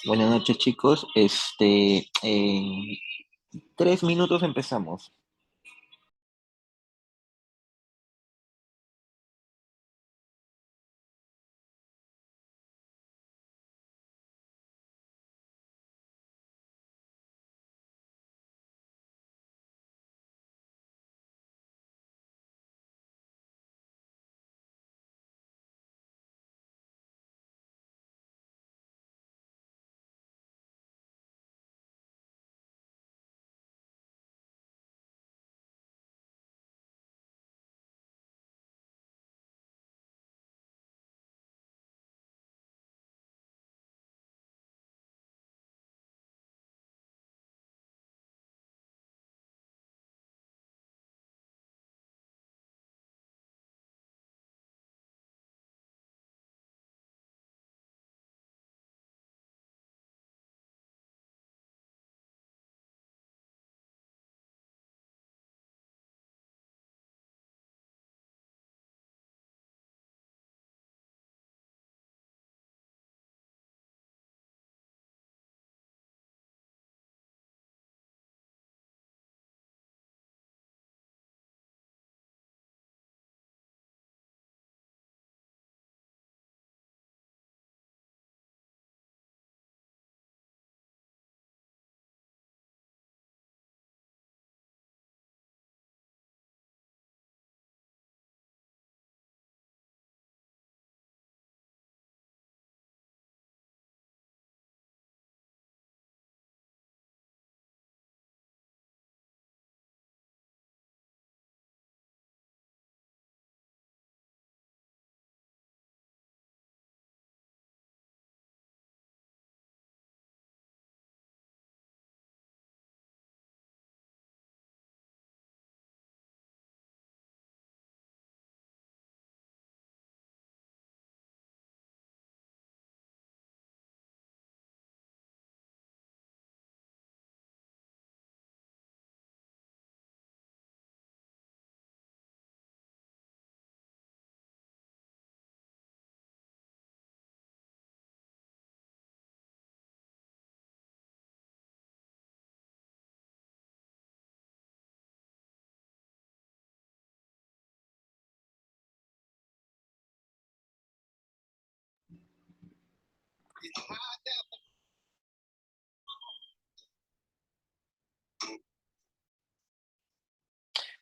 Buenas noches, chicos. En 3 minutos empezamos.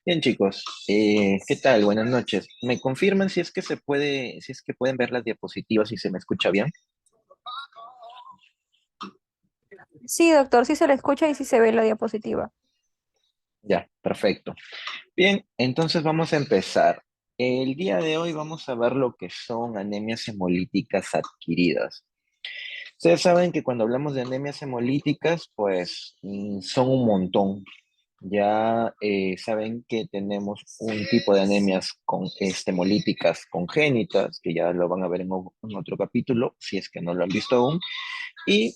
Bien, chicos. ¿Qué tal? Buenas noches. ¿Me confirman si es que se puede, si es que pueden ver las diapositivas y se me escucha bien? Sí, doctor, sí se le escucha y sí se ve la diapositiva. Ya, perfecto. Bien, entonces vamos a empezar. El día de hoy vamos a ver lo que son anemias hemolíticas adquiridas. Ustedes saben que cuando hablamos de anemias hemolíticas, pues son un montón. Ya saben que tenemos un tipo de anemias hemolíticas congénitas, que ya lo van a ver en otro capítulo, si es que no lo han visto aún, y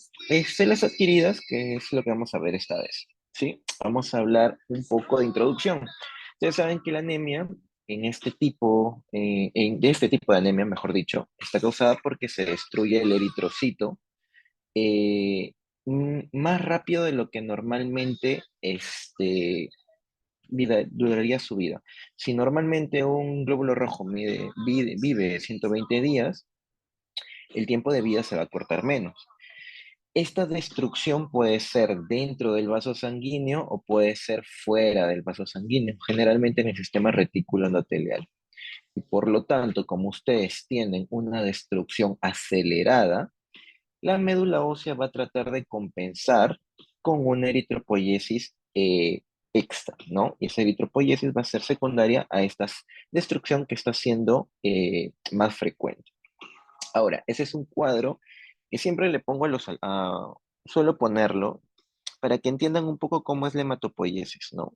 las adquiridas, que es lo que vamos a ver esta vez. ¿Sí? Vamos a hablar un poco de introducción. Ustedes saben que la anemia de este tipo de anemia, mejor dicho, está causada porque se destruye el eritrocito eh, más rápido de lo que normalmente duraría su vida. Si normalmente un glóbulo rojo vive 120 días, el tiempo de vida se va a cortar menos. Esta destrucción puede ser dentro del vaso sanguíneo o puede ser fuera del vaso sanguíneo, generalmente en el sistema retículo endotelial. Y por lo tanto, como ustedes tienen una destrucción acelerada, la médula ósea va a tratar de compensar con una eritropoyesis extra, ¿no? Y esa eritropoyesis va a ser secundaria a esta destrucción que está siendo más frecuente. Ahora, ese es un cuadro que siempre le pongo suelo ponerlo para que entiendan un poco cómo es la hematopoiesis, ¿no?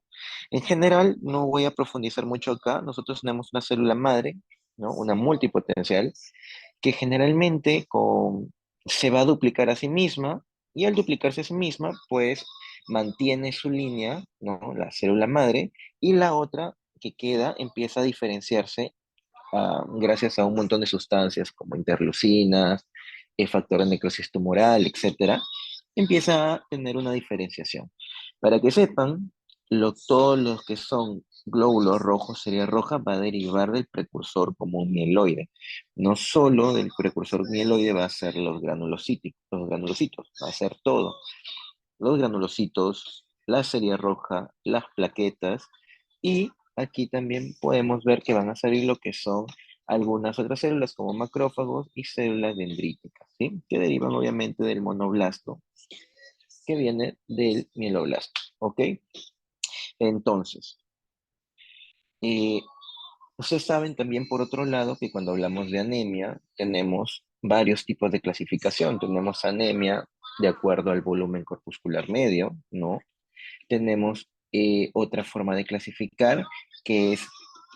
En general, no voy a profundizar mucho acá. Nosotros tenemos una célula madre, ¿no? Una multipotencial, que generalmente se va a duplicar a sí misma y al duplicarse a sí misma, pues mantiene su línea, ¿no? La célula madre, y la otra que queda empieza a diferenciarse gracias a un montón de sustancias como interleucinas, factor de necrosis tumoral, etcétera, empieza a tener una diferenciación. Para que sepan, todos los que son glóbulos rojos, serie roja, va a derivar del precursor común mieloide. No solo del precursor mieloide va a ser los granulocitos, va a ser todo. Los granulocitos, la serie roja, las plaquetas, y aquí también podemos ver que van a salir lo que son algunas otras células como macrófagos y células dendríticas, ¿sí? Que derivan obviamente del monoblasto, que viene del mieloblasto, ¿ok? Entonces, eh, ustedes saben también por otro lado que cuando hablamos de anemia tenemos varios tipos de clasificación. Tenemos anemia de acuerdo al volumen corpuscular medio, ¿no? Tenemos otra forma de clasificar que es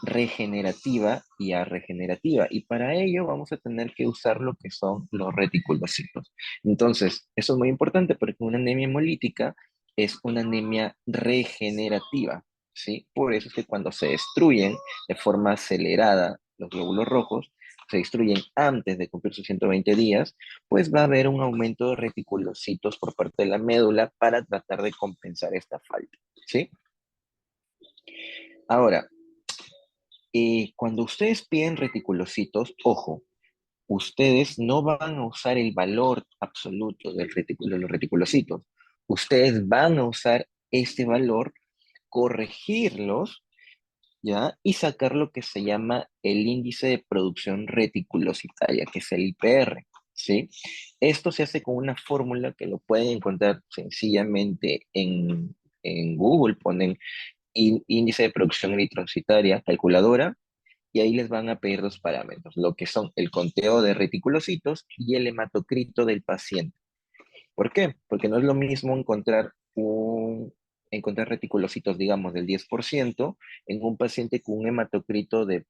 regenerativa y arregenerativa. Y para ello vamos a tener que usar lo que son los reticulocitos. Entonces, eso es muy importante porque una anemia hemolítica es una anemia regenerativa, ¿sí? Por eso es que cuando se destruyen de forma acelerada los glóbulos rojos, se destruyen antes de cumplir sus 120 días, pues va a haber un aumento de reticulocitos por parte de la médula para tratar de compensar esta falta, ¿sí? Ahora, cuando ustedes piden reticulocitos, ojo, ustedes no van a usar el valor absoluto de los reticulocitos. Ustedes van a usar este valor, corregirlos, ¿ya? Y sacar lo que se llama el índice de producción reticulocitaria, que es el IPR, ¿sí? Esto se hace con una fórmula que lo pueden encontrar sencillamente en Google, ponen índice de producción eritrocitaria, calculadora, y ahí les van a pedir dos parámetros, lo que son el conteo de reticulocitos y el hematocrito del paciente. ¿Por qué? Porque no es lo mismo encontrar reticulocitos, digamos, del 10% en un paciente con un hematocrito de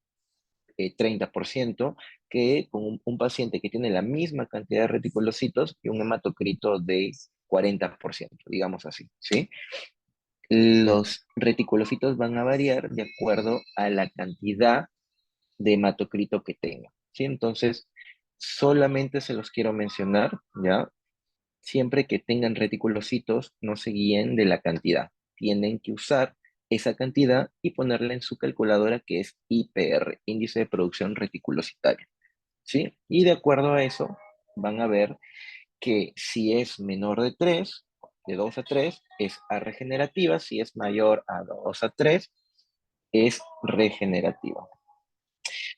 30% que con un paciente que tiene la misma cantidad de reticulocitos y un hematocrito de 40%, digamos así, ¿sí? Los reticulocitos van a variar de acuerdo a la cantidad de hematocrito que tenga, ¿sí? Entonces, solamente se los quiero mencionar, ¿ya? Siempre que tengan reticulocitos, no se guíen de la cantidad. Tienen que usar esa cantidad y ponerla en su calculadora que es IPR, índice de producción reticulocitaria, ¿sí? Y de acuerdo a eso, van a ver que si es menor de 3, de 2 a 3, es regenerativa, si es mayor a 2 a 3, es regenerativa.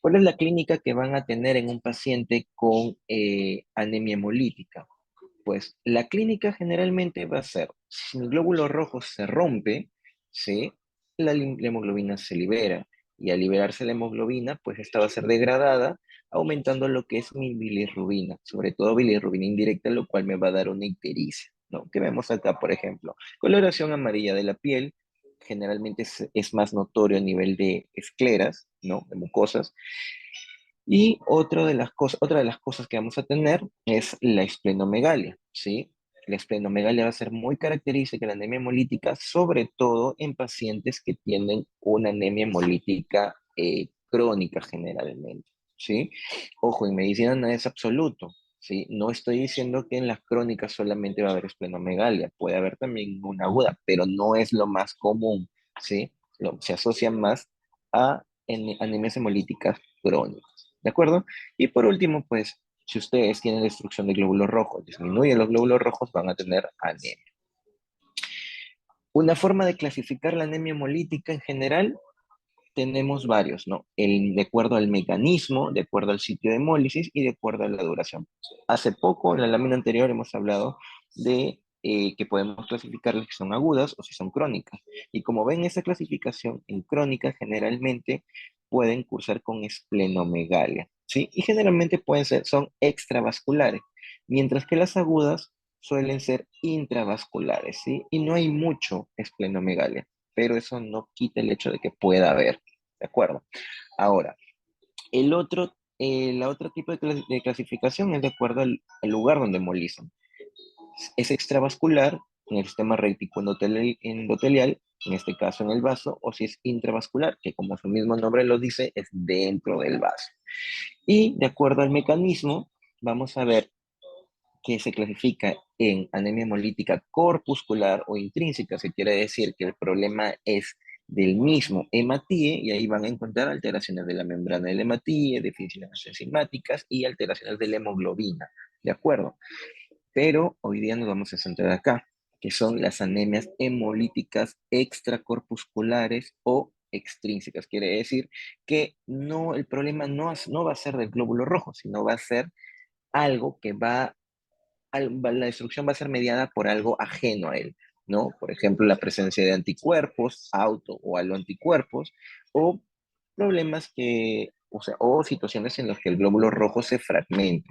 ¿Cuál es la clínica que van a tener en un paciente con anemia hemolítica? Pues la clínica generalmente va a ser, si el glóbulo rojo se rompe, ¿sí? La hemoglobina se libera. Y al liberarse la hemoglobina, pues esta va a ser degradada, aumentando lo que es mi bilirrubina, sobre todo bilirrubina indirecta, lo cual me va a dar una ictericia, ¿no? Que vemos acá, por ejemplo, coloración amarilla de la piel, generalmente es más notorio a nivel de escleras, ¿no? De mucosas, y otra de las cosas que vamos a tener es la esplenomegalia, ¿sí? La esplenomegalia va a ser muy característica de la anemia hemolítica, sobre todo en pacientes que tienen una anemia hemolítica crónica generalmente, ¿sí? Ojo, en medicina no es absoluto, ¿sí? No estoy diciendo que en las crónicas solamente va a haber esplenomegalia, puede haber también una aguda, pero no es lo más común, ¿sí? Se asocia más a anemias hemolíticas crónicas. ¿De acuerdo? Y por último, pues, si ustedes tienen destrucción de glóbulos rojos, disminuyen los glóbulos rojos, van a tener anemia. Una forma de clasificar la anemia hemolítica en general, tenemos varios, ¿no? De acuerdo al mecanismo, de acuerdo al sitio de hemólisis y de acuerdo a la duración. Hace poco, en la lámina anterior, hemos hablado de que podemos clasificarlas que son agudas o si son crónicas. Y como ven, esa clasificación en crónica generalmente pueden cursar con esplenomegalia, ¿sí? Y generalmente son extravasculares, mientras que las agudas suelen ser intravasculares, ¿sí? Y no hay mucho esplenomegalia, pero eso no quita el hecho de que pueda haber, ¿de acuerdo? Ahora, la otra tipo de clasificación es de acuerdo al lugar donde embolizan. Es extravascular en el sistema endotelial, en este caso en el vaso, o si es intravascular, que como su mismo nombre lo dice, es dentro del vaso. Y de acuerdo al mecanismo, vamos a ver que se clasifica en anemia hemolítica corpuscular o intrínseca, se quiere decir que el problema es del mismo hematíe, y ahí van a encontrar alteraciones de la membrana del hematíe, deficiencias enzimáticas y alteraciones de la hemoglobina, ¿de acuerdo? Pero hoy día nos vamos a centrar acá, que son las anemias hemolíticas extracorpusculares o extrínsecas. Quiere decir que no, el problema no va a ser del glóbulo rojo, sino va a ser algo que la destrucción va a ser mediada por algo ajeno a él, ¿no? Por ejemplo, la presencia de anticuerpos, auto o aloanticuerpos, o problemas o sea, o situaciones en las que el glóbulo rojo se fragmente,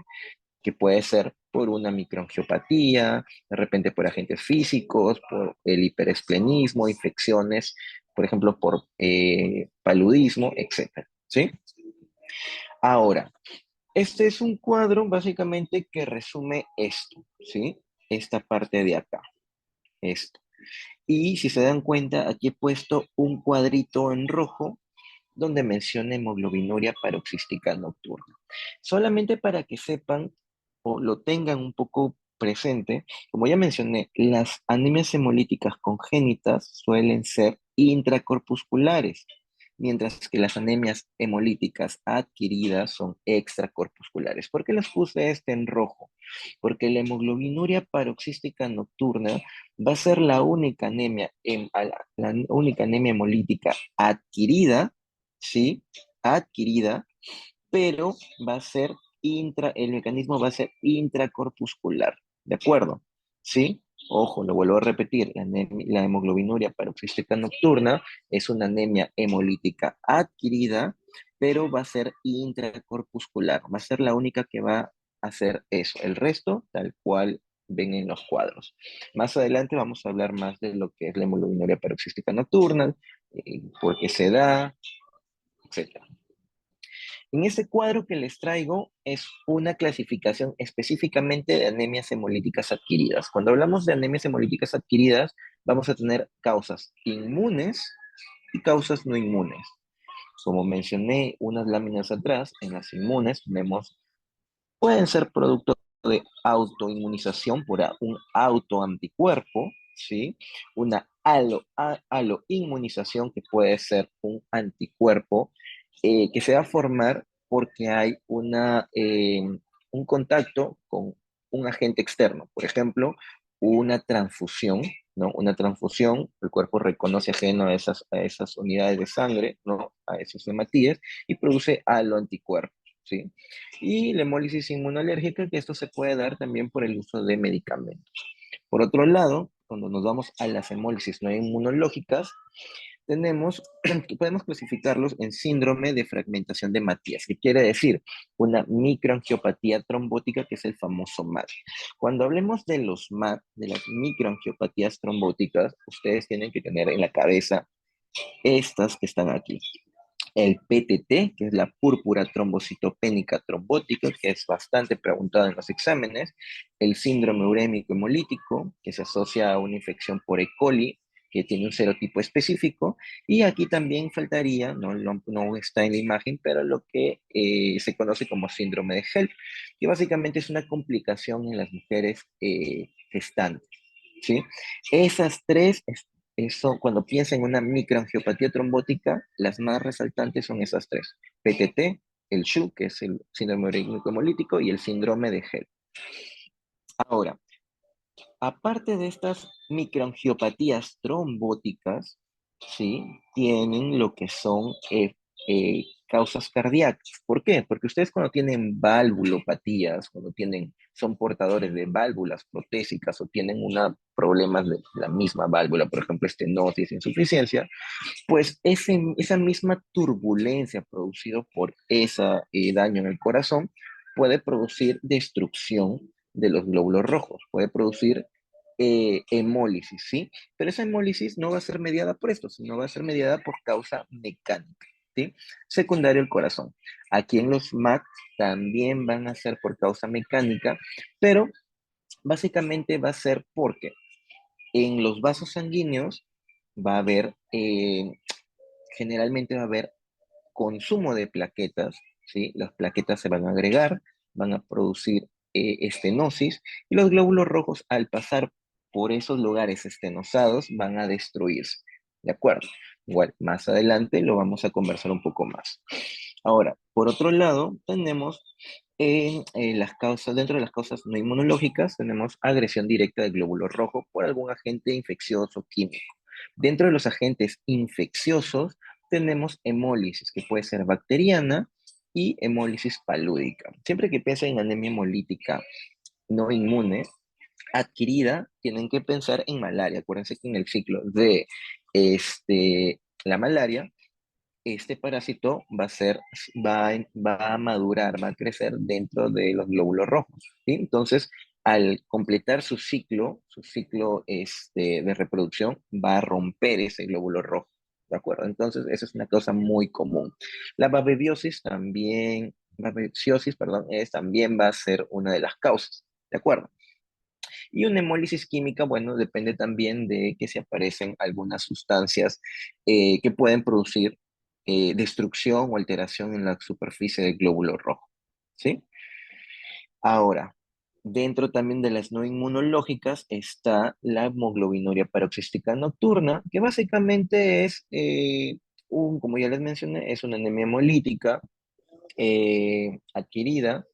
que puede ser por una microangiopatía, de repente por agentes físicos, por el hiperesplenismo, infecciones, por ejemplo, por paludismo, etcétera, ¿sí? Ahora, este es un cuadro básicamente que resume esto, ¿sí? Esta parte de acá, esto. Y si se dan cuenta, aquí he puesto un cuadrito en rojo donde menciona hemoglobinuria paroxística nocturna. Solamente para que sepan o lo tengan un poco presente, como ya mencioné, las anemias hemolíticas congénitas suelen ser intracorpusculares, mientras que las anemias hemolíticas adquiridas son extracorpusculares. ¿Por qué les puse este en rojo? Porque la hemoglobinuria paroxística nocturna va a ser la única anemia, la única anemia hemolítica adquirida, ¿sí? Adquirida, pero va a ser el mecanismo va a ser intracorpuscular, ¿de acuerdo? ¿Sí? Ojo, lo vuelvo a repetir, la hemoglobinuria paroxística nocturna es una anemia hemolítica adquirida, pero va a ser intracorpuscular, va a ser la única que va a hacer eso. El resto, tal cual ven en los cuadros. Más adelante vamos a hablar más de lo que es la hemoglobinuria paroxística nocturna, por qué se da, etc. En este cuadro que les traigo es una clasificación específicamente de anemias hemolíticas adquiridas. Cuando hablamos de anemias hemolíticas adquiridas, vamos a tener causas inmunes y causas no inmunes. Como mencioné unas láminas atrás, en las inmunes pueden ser producto de autoinmunización por un autoanticuerpo, ¿sí? Una aloinmunización que puede ser un anticuerpo que se va a formar porque hay un contacto con un agente externo. Por ejemplo, una transfusión, ¿no? Una transfusión, el cuerpo reconoce ajeno a esas unidades de sangre, ¿no? A esos hematíes y produce aloanticuerpos, ¿sí? Y la hemólisis inmunológica, que esto se puede dar también por el uso de medicamentos. Por otro lado, cuando nos vamos a las hemólisis no inmunológicas, podemos clasificarlos en síndrome de fragmentación de Matías, que quiere decir una microangiopatía trombótica, que es el famoso MAT. Cuando hablemos de los MAT, de las microangiopatías trombóticas, ustedes tienen que tener en la cabeza estas que están aquí. El PTT, que es la púrpura trombocitopénica trombótica, que es bastante preguntado en los exámenes. El síndrome urémico hemolítico, que se asocia a una infección por E. coli, que tiene un serotipo específico. Y aquí también faltaría, no está en la imagen, pero lo que se conoce como síndrome de HELP, que básicamente es una complicación en las mujeres gestantes, ¿sí? Esas tres eso, cuando piensa en una microangiopatía trombótica, las más resaltantes son esas tres: PTT, el SHU, que es el síndrome urémico hemolítico, y el síndrome de HELP. Ahora, aparte de estas microangiopatías trombóticas, ¿sí? Tienen lo que son causas cardíacas. ¿Por qué? Porque ustedes cuando tienen valvulopatías, son portadores de válvulas protésicas o tienen problemas de la misma válvula, por ejemplo, estenosis, insuficiencia, pues esa misma turbulencia producida por ese daño en el corazón puede producir destrucción de los glóbulos rojos, puede producir hemólisis, ¿sí? Pero esa hemólisis no va a ser mediada por esto, sino va a ser mediada por causa mecánica, ¿sí? Secundario el corazón. Aquí en los MAC también van a ser por causa mecánica, pero básicamente va a ser porque en los vasos sanguíneos va a haber generalmente va a haber consumo de plaquetas, ¿sí? Las plaquetas se van a agregar, van a producir estenosis, y los glóbulos rojos al pasar por esos lugares estenosados van a destruirse. ¿De acuerdo? Igual, más adelante lo vamos a conversar un poco más. Ahora, por otro lado, tenemos las causas, dentro de las causas no inmunológicas, tenemos agresión directa del glóbulo rojo por algún agente infeccioso químico. Dentro de los agentes infecciosos, tenemos hemólisis, que puede ser bacteriana, y hemólisis palúdica. Siempre que piensen en anemia hemolítica no inmune, adquirida, tienen que pensar en malaria. Acuérdense que en el ciclo de la malaria, este parásito va a madurar, va a crecer dentro de los glóbulos rojos, ¿sí? Entonces, al completar su ciclo de reproducción, va a romper ese glóbulo rojo, ¿de acuerdo? Entonces, esa es una cosa muy común. La babeciosis, perdón, también va a ser una de las causas, ¿de acuerdo? Y una hemólisis química, bueno, depende también de que se aparecen algunas sustancias que pueden producir destrucción o alteración en la superficie del glóbulo rojo, ¿sí? Ahora, dentro también de las no inmunológicas está la hemoglobinuria paroxística nocturna, que básicamente es, como ya les mencioné, es una anemia hemolítica adquirida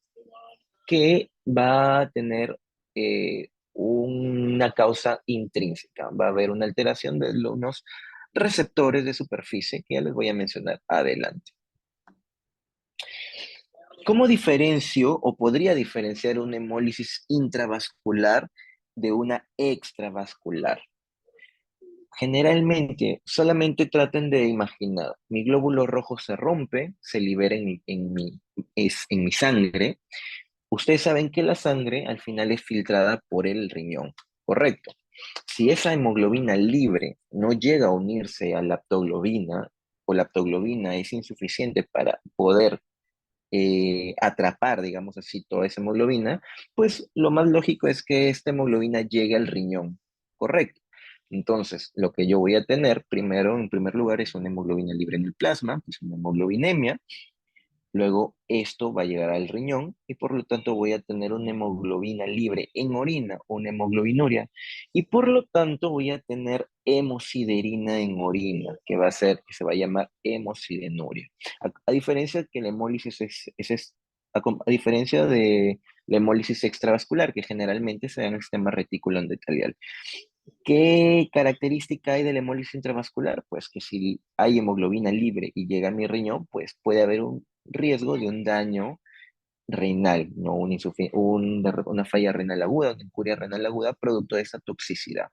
que va a tener una causa intrínseca. Va a haber una alteración de unos receptores de superficie que ya les voy a mencionar adelante. ¿Cómo diferencio o podría diferenciar una hemólisis intravascular de una extravascular? Generalmente, solamente traten de imaginar, mi glóbulo rojo se rompe, se libera en mi sangre. Ustedes saben que la sangre al final es filtrada por el riñón, ¿correcto? Si esa hemoglobina libre no llega a unirse a la aptoglobina, o la aptoglobina es insuficiente para poder atrapar, digamos así, toda esa hemoglobina, pues lo más lógico es que esta hemoglobina llegue al riñón, ¿correcto? Entonces, lo que yo voy a tener primero, en primer lugar, es una hemoglobina libre en el plasma, que es una hemoglobinemia. Luego esto va a llegar al riñón y por lo tanto voy a tener una hemoglobina libre en orina, una hemoglobinuria, y por lo tanto voy a tener hemosiderina en orina, que se va a llamar hemosidenuria. A diferencia que la hemólisis a diferencia de la hemólisis extravascular, que generalmente se da en el sistema reticulo endotelial. ¿Qué característica hay de la hemólisis intravascular? Pues que si hay hemoglobina libre y llega a mi riñón, pues puede haber un riesgo de un daño renal, no una falla renal aguda, una incuria renal aguda, producto de esa toxicidad.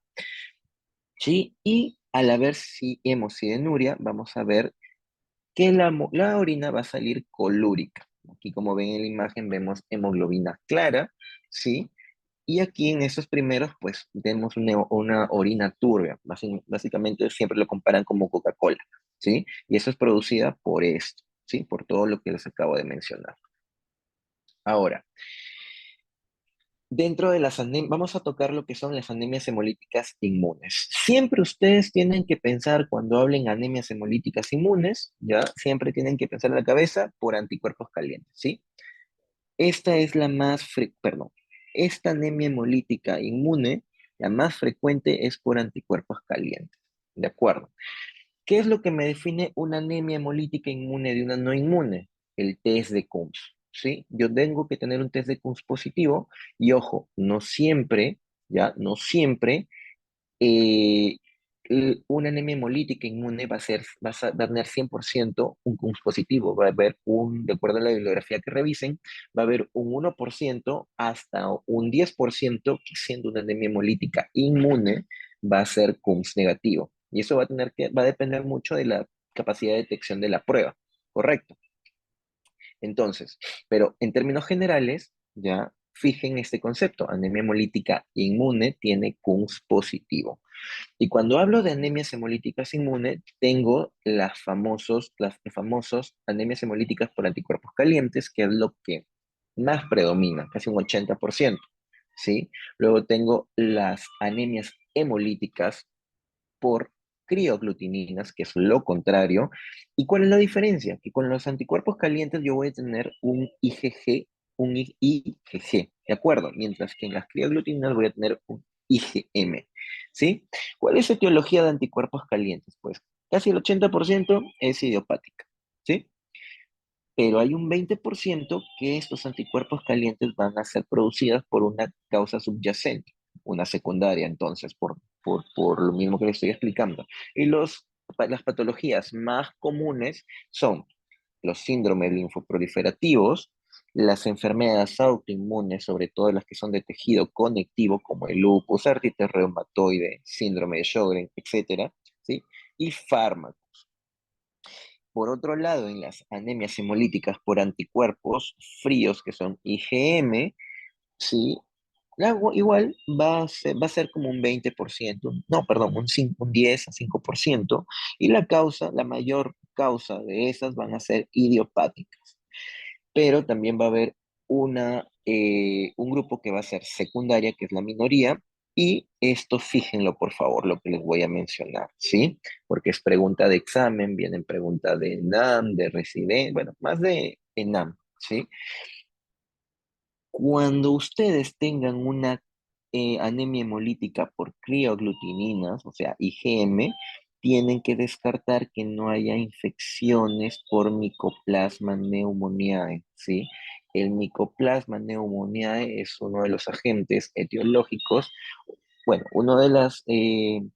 ¿Sí? Y al haber si hemosidenuria, vamos a ver que la orina va a salir colúrica. Aquí, como ven en la imagen, vemos hemoglobina clara, ¿sí? Y aquí en esos primeros, pues vemos una orina turbia. Básicamente siempre lo comparan como Coca-Cola, ¿sí? Y eso es producida por esto, ¿sí? Por todo lo que les acabo de mencionar. Ahora, dentro de las anemias, vamos a tocar lo que son las anemias hemolíticas inmunes. Siempre ustedes tienen que pensar cuando hablen anemias hemolíticas inmunes, ¿ya? Siempre tienen que pensar en la cabeza por anticuerpos calientes, ¿sí? Esta es perdón, esta anemia hemolítica inmune, la más frecuente es por anticuerpos calientes. ¿De acuerdo? ¿Qué es lo que me define una anemia hemolítica inmune de una no inmune? El test de Coombs, ¿sí? Yo tengo que tener un test de Coombs positivo y ojo, no siempre, ya, no siempre eh, una anemia hemolítica inmune va a tener 100% un CUMS positivo. Va a haber de acuerdo a la bibliografía que revisen, va a haber un 1% hasta un 10% que siendo una anemia hemolítica inmune va a ser CUMS negativo. Y eso va a depender mucho de la capacidad de detección de la prueba, ¿correcto? Entonces, pero en términos generales, ya fijen este concepto, anemia hemolítica inmune tiene CUMS positivo. Y cuando hablo de anemias hemolíticas inmunes, tengo las famosos anemias hemolíticas por anticuerpos calientes, que es lo que más predomina, casi un 80%, ¿sí? Luego tengo las anemias hemolíticas por crioglutininas, que es lo contrario. ¿Y cuál es la diferencia? Que con los anticuerpos calientes yo voy a tener un IgG un IgG, ¿de acuerdo? Mientras que en las crioglutininas voy a tener un IgM, ¿sí? ¿Cuál es la etiología de anticuerpos calientes? Pues casi el 80% es idiopática, ¿sí? Pero hay un 20% que estos anticuerpos calientes van a ser producidas por una causa subyacente, una secundaria, entonces, por lo mismo que le estoy explicando. Y las patologías más comunes son los síndromes linfoproliferativos, las enfermedades autoinmunes, sobre todo las que son de tejido conectivo, como el lupus, artritis reumatoide, síndrome de Sjögren, etcétera, ¿sí? Y fármacos. Por otro lado, en las anemias hemolíticas por anticuerpos fríos, que son IgM, ¿sí? Igual va a ser como un 20%, no, perdón, un 10 a 5%, y la mayor causa de esas van a ser idiopáticas, pero también va a haber un grupo que va a ser secundaria, que es la minoría, y esto fíjenlo por favor, lo que les voy a mencionar, ¿sí? Porque es pregunta de examen, vienen preguntas de ENAM, de residente, bueno, más de ENAM, ¿sí? Cuando ustedes tengan una anemia hemolítica por crioglutininas, o sea, IgM, tienen que descartar que no haya infecciones por Mycoplasma pneumoniae, ¿sí? El Mycoplasma pneumoniae es uno de los agentes etiológicos, bueno, una de las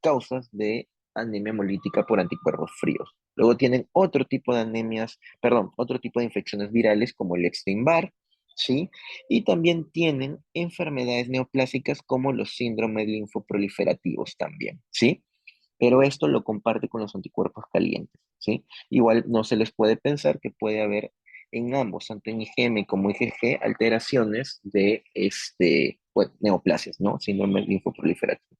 causas de anemia hemolítica por anticuerpos fríos. Luego tienen otro tipo de anemias, perdón, otro tipo de infecciones virales como el Epstein-Barr, ¿sí? Y también tienen enfermedades neoplásicas como los síndromes linfoproliferativos también, ¿sí? Pero esto lo comparte con los anticuerpos calientes, ¿sí? Igual no se les puede pensar que puede haber en ambos, tanto en IgM como IgG, alteraciones de bueno, neoplasias, ¿no? Síndrome linfoproliferativo.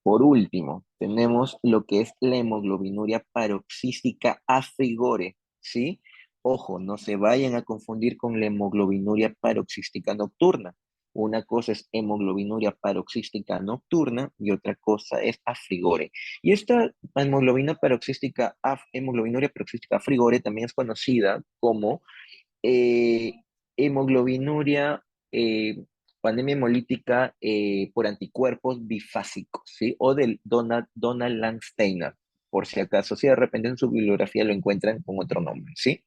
Por último, tenemos lo que es la hemoglobinuria paroxística a frigore, ¿sí? Ojo, no se vayan a confundir con la hemoglobinuria paroxística nocturna. Una cosa es hemoglobinuria paroxística nocturna y otra cosa es a frigore. Y esta hemoglobinuria paroxística a frigore también es conocida como eh, hemoglobinuria eh, o anemia hemolítica por anticuerpos bifásicos, ¿sí? O del Donald Landsteiner, por si acaso, si de repente en su bibliografía lo encuentran con otro nombre, ¿sí?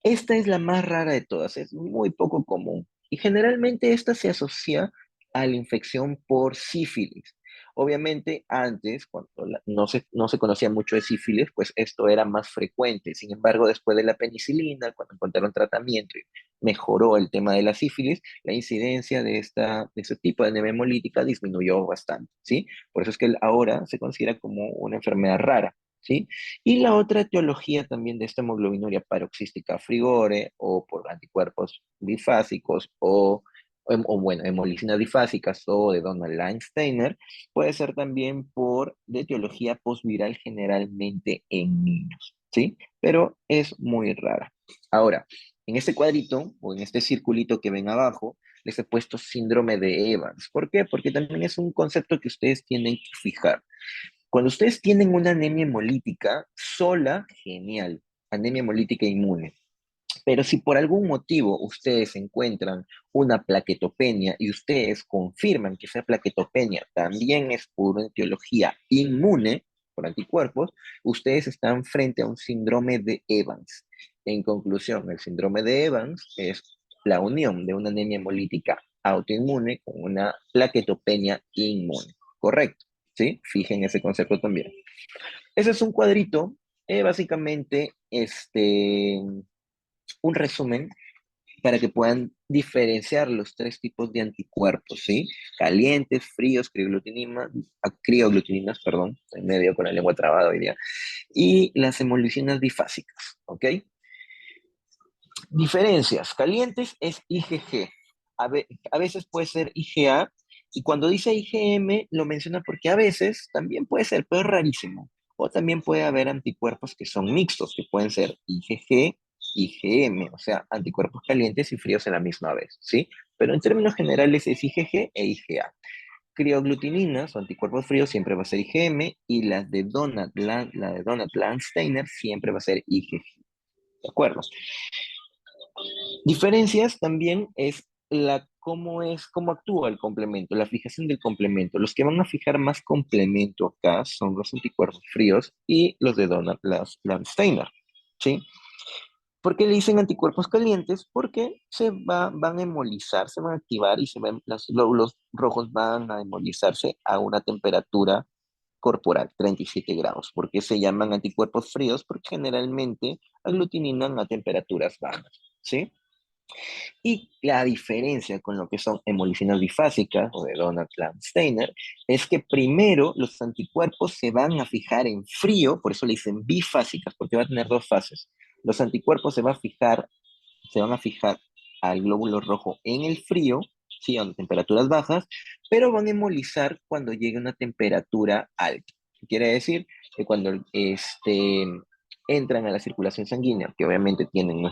Esta es la más rara de todas, es muy poco común y generalmente esta se asocia a la infección por sífilis. Obviamente antes, cuando no se conocía mucho de sífilis, pues esto era más frecuente. Sin embargo, después de la penicilina, cuando encontraron tratamiento y mejoró el tema de la sífilis, la incidencia de este tipo de anemia hemolítica disminuyó bastante, ¿sí? Por eso es que ahora se considera como una enfermedad rara, ¿sí? Y la otra etiología también de esta hemoglobinuria paroxística a frigore o por anticuerpos bifásicos bueno, hemolicinas difásicas o de Donald Landsteiner, puede ser también de etiología postviral generalmente en niños, ¿sí? Pero es muy rara. Ahora, en este cuadrito o en este circulito que ven abajo, les he puesto síndrome de Evans. ¿Por qué? Porque también es un concepto que ustedes tienen que fijar. Cuando ustedes tienen una anemia hemolítica sola, genial, anemia hemolítica inmune. Pero si por algún motivo ustedes encuentran una plaquetopenia y ustedes confirman que esa plaquetopenia también es por una etiología inmune, por anticuerpos, ustedes están frente a un síndrome de Evans. En conclusión, el síndrome de Evans es la unión de una anemia hemolítica autoinmune con una plaquetopenia inmune. ¿Correcto? ¿Sí? Fijen ese concepto también. Ese es un cuadrito, básicamente, un resumen para que puedan diferenciar los tres tipos de anticuerpos, ¿sí? Calientes, fríos, crioglutininas, perdón, en medio con la lengua trabada hoy día, y las hemolicinas difásicas, ¿ok? Diferencias. Calientes es IgG. A veces puede ser IgA, y cuando dice IgM lo menciona porque a veces también puede ser, pero es rarísimo. O también puede haber anticuerpos que son mixtos, que pueden ser IgG, IgM, o sea, anticuerpos calientes y fríos a la misma vez, ¿sí? Pero en términos generales es IgG e IgA. Crioglutininas o anticuerpos fríos siempre va a ser IgM y la de Donald Landsteiner siempre va a ser IgG. ¿De acuerdo? Diferencias también es cómo actúa el complemento, la fijación del complemento. Los que van a fijar más complemento acá son los anticuerpos fríos y los de Donald Landsteiner, ¿sí? ¿Por qué le dicen anticuerpos calientes? Porque van a hemolizar, se van a activar y los glóbulos rojos van a hemolizarse a una temperatura corporal, 37 grados. ¿Por qué se llaman anticuerpos fríos? Porque generalmente aglutininan a temperaturas bajas, ¿sí? Y la diferencia con lo que son hemolicinas bifásicas o de Donald Landsteiner es que primero los anticuerpos se van a fijar en frío, por eso le dicen bifásicas, porque va a tener dos fases. Los anticuerpos se van a fijar al glóbulo rojo en el frío, sí, a temperaturas bajas, pero van a hemolizar cuando llegue a una temperatura alta. Quiere decir que cuando entran a la circulación sanguínea, que obviamente tienen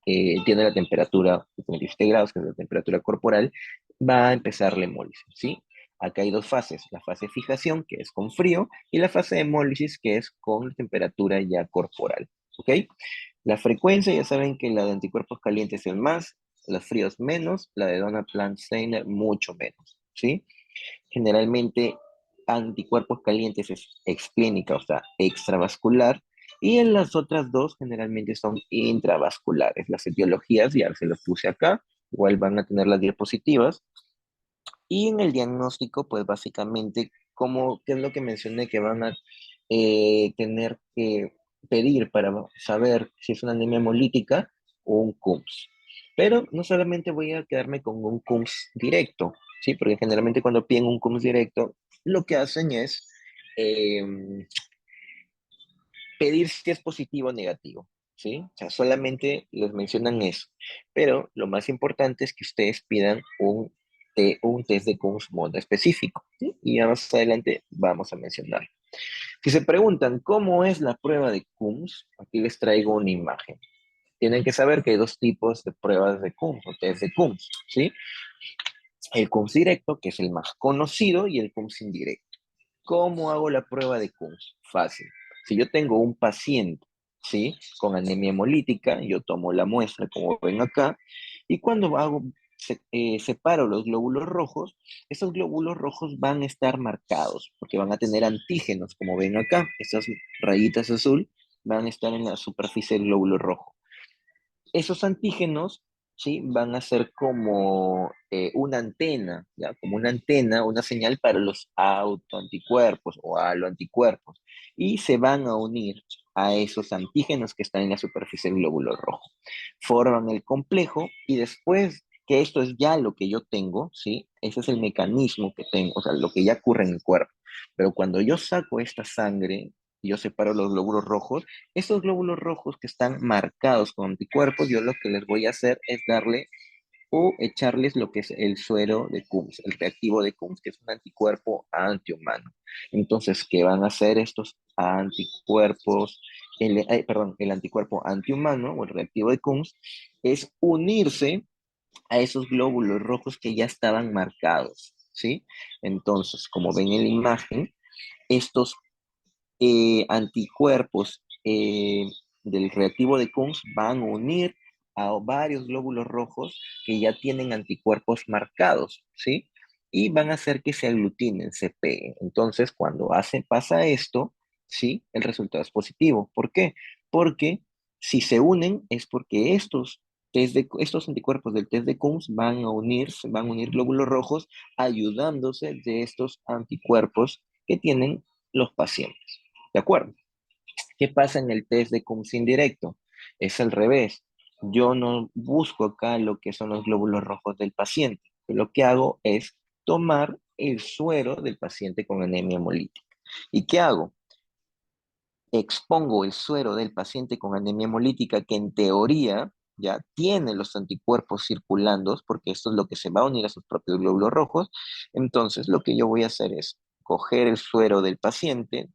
tiene la temperatura de 37 grados, que es la temperatura corporal, va a empezar la hemólisis, ¿sí? Acá hay dos fases, la fase de fijación, que es con frío, y la fase de hemólisis, que es con temperatura ya corporal, ¿ok? La frecuencia, ya saben que la de anticuerpos calientes es más, los fríos menos, la de Donald Steiner mucho menos, ¿sí? Generalmente anticuerpos calientes es exclínica, o sea, extravascular, y en las otras dos generalmente son intravasculares. Las etiologías ya se las puse acá, igual van a tener las diapositivas. Y en el diagnóstico, pues básicamente, ¿qué es lo que mencioné? Que van a tener que pedir para saber si es una anemia hemolítica o un CUMS. Pero no solamente voy a quedarme con un CUMS directo, ¿sí? Porque generalmente cuando piden un CUMS directo, lo que hacen es eh, pedir si es positivo o negativo, ¿sí? O sea, solamente les mencionan eso. Pero lo más importante es que ustedes pidan un test de Coombs mono específico, ¿sí? Y ya más adelante vamos a mencionar. Si se preguntan cómo es la prueba de Coombs, aquí les traigo una imagen. Tienen que saber que hay dos tipos de pruebas de Coombs o test de Coombs, ¿sí? El Coombs directo, que es el más conocido, y el Coombs indirecto. ¿Cómo hago la prueba de Coombs? Fácil. Si yo tengo un paciente, ¿sí? Con anemia hemolítica, yo tomo la muestra, como ven acá, y cuando separo los glóbulos rojos, esos glóbulos rojos van a estar marcados, porque van a tener antígenos, como ven acá, estas rayitas azul van a estar en la superficie del glóbulo rojo. Esos antígenos, ¿sí? Van a ser como una antena, ¿ya? Como una antena, una señal para los autoanticuerpos o aloanticuerpos, y se van a unir a esos antígenos que están en la superficie del glóbulo rojo. Forman el complejo y después que esto es ya lo que yo tengo, ¿sí? Ese es el mecanismo que tengo, o sea, lo que ya ocurre en el cuerpo. Pero cuando yo saco esta sangre, yo separo los glóbulos rojos, esos glóbulos rojos que están marcados con anticuerpos, yo lo que les voy a hacer es darle o echarles lo que es el suero de Coombs, el reactivo de Coombs, que es un anticuerpo antihumano. Entonces, ¿qué van a hacer estos anticuerpos? Perdón, el anticuerpo antihumano o el reactivo de Coombs es unirse a esos glóbulos rojos que ya estaban marcados, ¿sí? Entonces, como ven en la imagen, estos anticuerpos del reactivo de Coombs van a unir a varios glóbulos rojos que ya tienen anticuerpos marcados, ¿sí? Y van a hacer que se aglutinen, se peguen. Entonces, pasa esto, ¿sí? El resultado es positivo. ¿Por qué? Porque si se unen es porque estos anticuerpos del test de Coombs van a unir glóbulos rojos ayudándose de estos anticuerpos que tienen los pacientes. ¿De acuerdo? ¿Qué pasa en el test de Coombs indirecto? Es al revés. Yo no busco acá lo que son los glóbulos rojos del paciente. Lo que hago es tomar el suero del paciente con anemia hemolítica. ¿Y qué hago? Expongo el suero del paciente con anemia hemolítica que en teoría ya tiene los anticuerpos circulando, porque esto es lo que se va a unir a sus propios glóbulos rojos. Entonces, lo que yo voy a hacer es coger el suero del paciente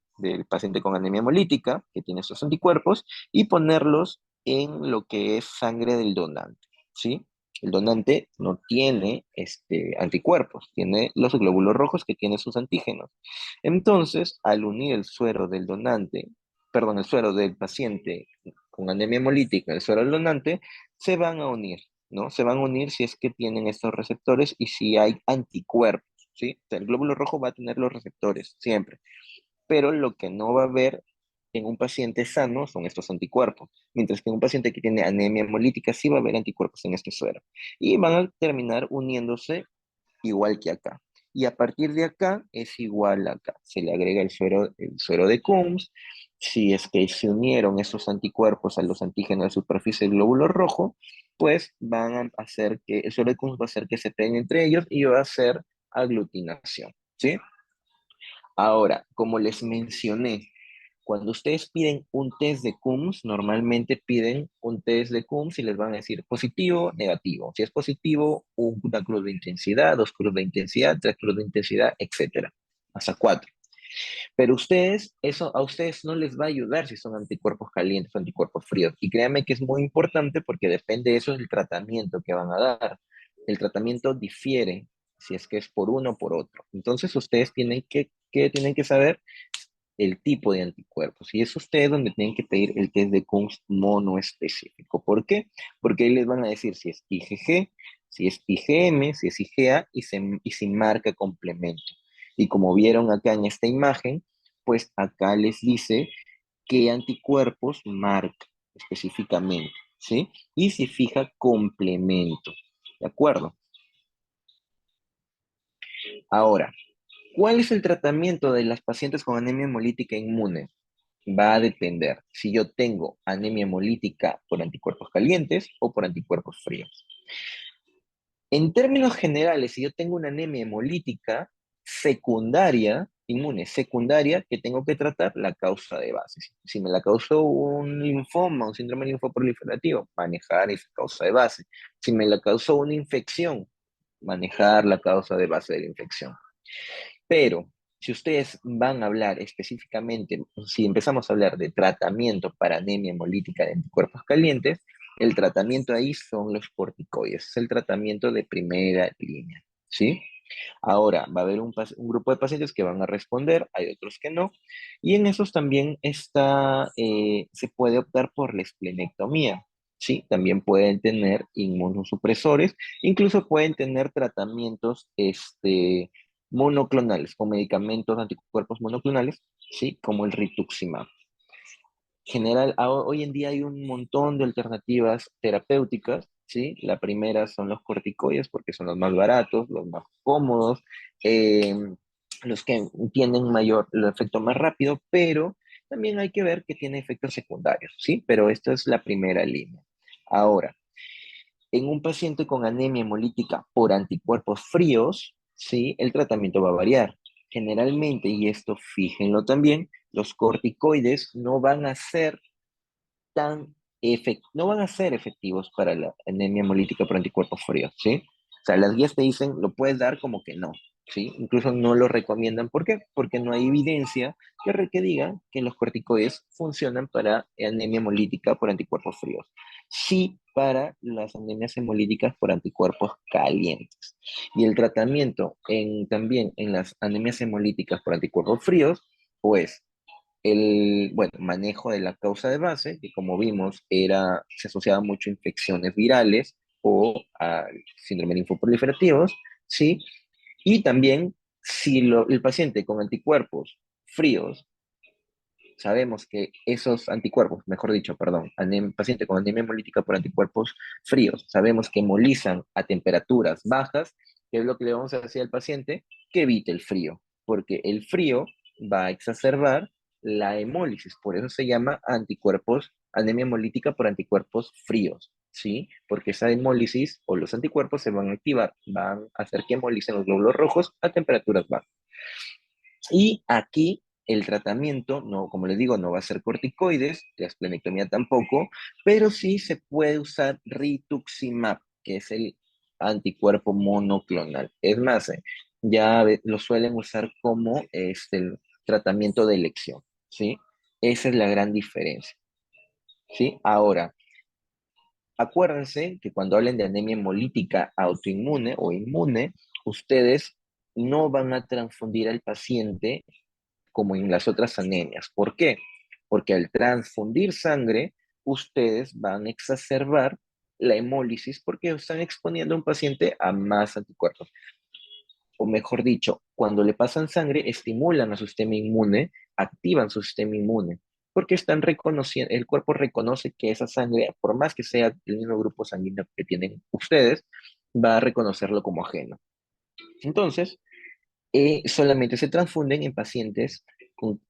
con anemia hemolítica, que tiene esos anticuerpos, y ponerlos en lo que es sangre del donante, ¿sí? El donante no tiene anticuerpos, tiene los glóbulos rojos que tienen sus antígenos. Entonces, al unir el suero del donante perdón, el suero del paciente con anemia hemolítica, el suero del donante, se van a unir, ¿no? Se van a unir si es que tienen estos receptores y si hay anticuerpos, ¿sí? O sea, el glóbulo rojo va a tener los receptores siempre, pero lo que no va a haber en un paciente sano son estos anticuerpos, mientras que en un paciente que tiene anemia hemolítica sí va a haber anticuerpos en este suero y van a terminar uniéndose igual que acá. Y a partir de acá es igual acá. Se le agrega el suero de Coombs. Si es que se unieron esos anticuerpos a los antígenos de superficie del glóbulo rojo, pues van a hacer que el suero de Coombs va a hacer que se peguen entre ellos y va a hacer aglutinación, ¿sí? Ahora, como les mencioné, cuando ustedes piden un test de Coombs, normalmente piden un test de Coombs y les van a decir positivo, negativo. Si es positivo, una cruz de intensidad, dos cruz de intensidad, tres cruz de intensidad, etcétera, hasta cuatro. Pero ustedes, eso a ustedes no les va a ayudar si son anticuerpos calientes o anticuerpos fríos. Y créanme que es muy importante porque depende de eso del tratamiento que van a dar. El tratamiento difiere si es que es por uno o por otro. Entonces ustedes tienen que saber el tipo de anticuerpos. Y es ustedes donde tienen que pedir el test de Coombs monoespecífico. ¿Por qué? Porque ahí les van a decir si es IgG, si es IgM, si es IgA y si marca complemento. Y como vieron acá en esta imagen, pues acá les dice qué anticuerpos marca específicamente, ¿sí? Y si fija complemento, ¿de acuerdo? Ahora, ¿cuál es el tratamiento de las pacientes con anemia hemolítica inmune? Va a depender si yo tengo anemia hemolítica por anticuerpos calientes o por anticuerpos fríos. En términos generales, si yo tengo una anemia hemolítica secundaria, inmune secundaria, que tengo que tratar la causa de base. Si me la causó un linfoma, un síndrome linfoproliferativo, manejar esa causa de base. Si me la causó una infección, manejar la causa de base de la infección. Pero si ustedes van a hablar específicamente, si empezamos a hablar de tratamiento para anemia hemolítica de anticuerpos calientes, el tratamiento ahí son los corticoides, es el tratamiento de primera línea, ¿sí? Ahora, va a haber un grupo de pacientes que van a responder, hay otros que no, y en esos también se puede optar por la esplenectomía, ¿sí? También pueden tener inmunosupresores, incluso pueden tener tratamientos monoclonales, con medicamentos anticuerpos monoclonales, ¿sí? Como el rituximab. Hoy en día hay un montón de alternativas terapéuticas, ¿sí? La primera son los corticoides porque son los más baratos, los más cómodos, eh, los que tienen el efecto más rápido, pero también hay que ver que tiene efectos secundarios, ¿sí? Pero esta es la primera línea. Ahora, en un paciente con anemia hemolítica por anticuerpos fríos, ¿sí? El tratamiento va a variar. Generalmente, y esto fíjenlo también, los corticoides no van a ser efectivos para la anemia hemolítica por anticuerpos fríos, ¿sí? O sea, las guías te dicen, lo puedes dar como que no, ¿sí? Incluso no lo recomiendan. ¿Por qué? Porque no hay evidencia que diga que los corticoides funcionan para anemia hemolítica por anticuerpos fríos. Sí para las anemias hemolíticas por anticuerpos calientes. Y el tratamiento también en las anemias hemolíticas por anticuerpos fríos, pues bueno, manejo de la causa de base, que como vimos se asociaba mucho a infecciones virales o a síndrome linfoproliferativos, ¿sí? Y también si el paciente con anticuerpos fríos, sabemos que esos anticuerpos, mejor dicho, perdón, paciente con anemia hemolítica por anticuerpos fríos, sabemos que hemolizan a temperaturas bajas, ¿qué es lo que le vamos a decir al paciente? Que evite el frío, porque el frío va a exacerbar la hemólisis, por eso se llama anemia hemolítica por anticuerpos fríos, ¿sí? Porque esa hemólisis o los anticuerpos se van a activar, van a hacer que hemolicen los glóbulos rojos a temperaturas bajas. Y aquí el tratamiento, no, como les digo, no va a ser corticoides, la esplenectomía tampoco, pero sí se puede usar rituximab, que es el anticuerpo monoclonal. Es más, lo suelen usar como el tratamiento de elección, ¿sí? Esa es la gran diferencia, ¿sí? Ahora, acuérdense que cuando hablen de anemia hemolítica autoinmune o inmune, ustedes no van a transfundir al paciente como en las otras anemias. ¿Por qué? porque al transfundir sangre, ustedes van a exacerbar la hemólisis porque están exponiendo a un paciente a más anticuerpos. O mejor dicho, cuando le pasan sangre, estimulan a su sistema inmune, activan su sistema inmune, porque están reconociendo, el cuerpo reconoce que esa sangre, por más que sea el mismo grupo sanguíneo que tienen ustedes, va a reconocerlo como ajeno. Entonces, solamente se transfunden en pacientes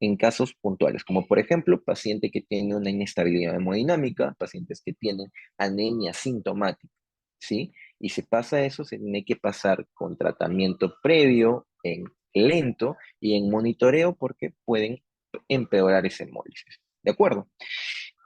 en casos puntuales, como por ejemplo, paciente que tiene una inestabilidad hemodinámica, pacientes que tienen anemia sintomática, ¿sí? Y si pasa eso, se tiene que pasar con tratamiento previo, en lento y en monitoreo porque pueden empeorar esa hemólisis, ¿de acuerdo?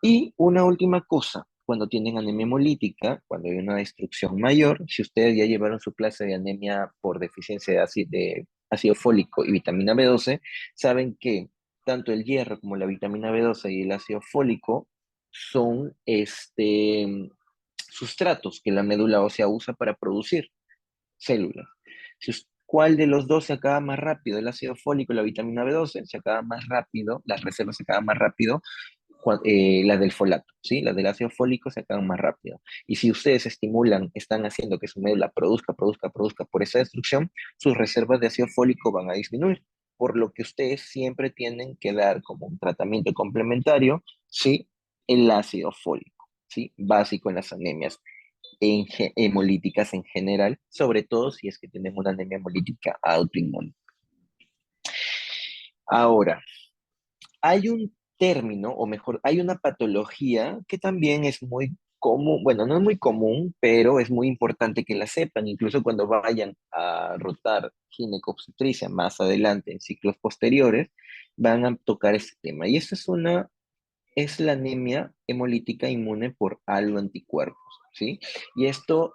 Y una última cosa, cuando tienen anemia hemolítica, cuando hay una destrucción mayor, si ustedes ya llevaron su clase de anemia por deficiencia de ácido fólico y vitamina B12, saben que tanto el hierro como la vitamina B12 y el ácido fólico son sustratos que la médula ósea usa para producir células. ¿Cuál de los dos se acaba más rápido? El ácido fólico y la vitamina B12 se acaba más rápido, las reservas se acaban más rápido las del folato, ¿sí? Las del ácido fólico se acaban más rápido. Y si ustedes estimulan, están haciendo que su médula produzca por esa destrucción, sus reservas de ácido fólico van a disminuir. Por lo que ustedes siempre tienen que dar como un tratamiento complementario, ¿sí? El ácido fólico, ¿sí? Básico en las anemias hemolíticas en general, sobre todo si es que tienen una anemia hemolítica autoinmune. Ahora, hay un término, o mejor, hay una patología que también es muy común, bueno, no es muy común, pero es muy importante que la sepan, incluso cuando vayan a rotar ginecobstetricia más adelante en ciclos posteriores, van a tocar este tema. Y esta es la anemia hemolítica inmune por alloanticuerpos, ¿sí? Y esto,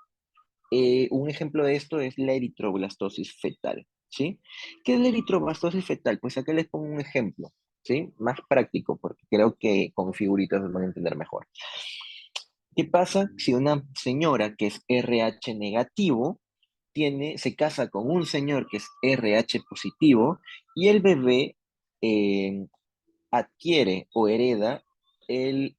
un ejemplo de esto es la eritroblastosis fetal, ¿sí? ¿Qué es la eritroblastosis fetal? Pues acá les pongo un ejemplo, ¿sí? Más práctico, porque creo que con figuritas lo van a entender mejor. ¿Qué pasa si una señora que es RH negativo se casa con un señor que es RH positivo y el bebé eh, adquiere o hereda el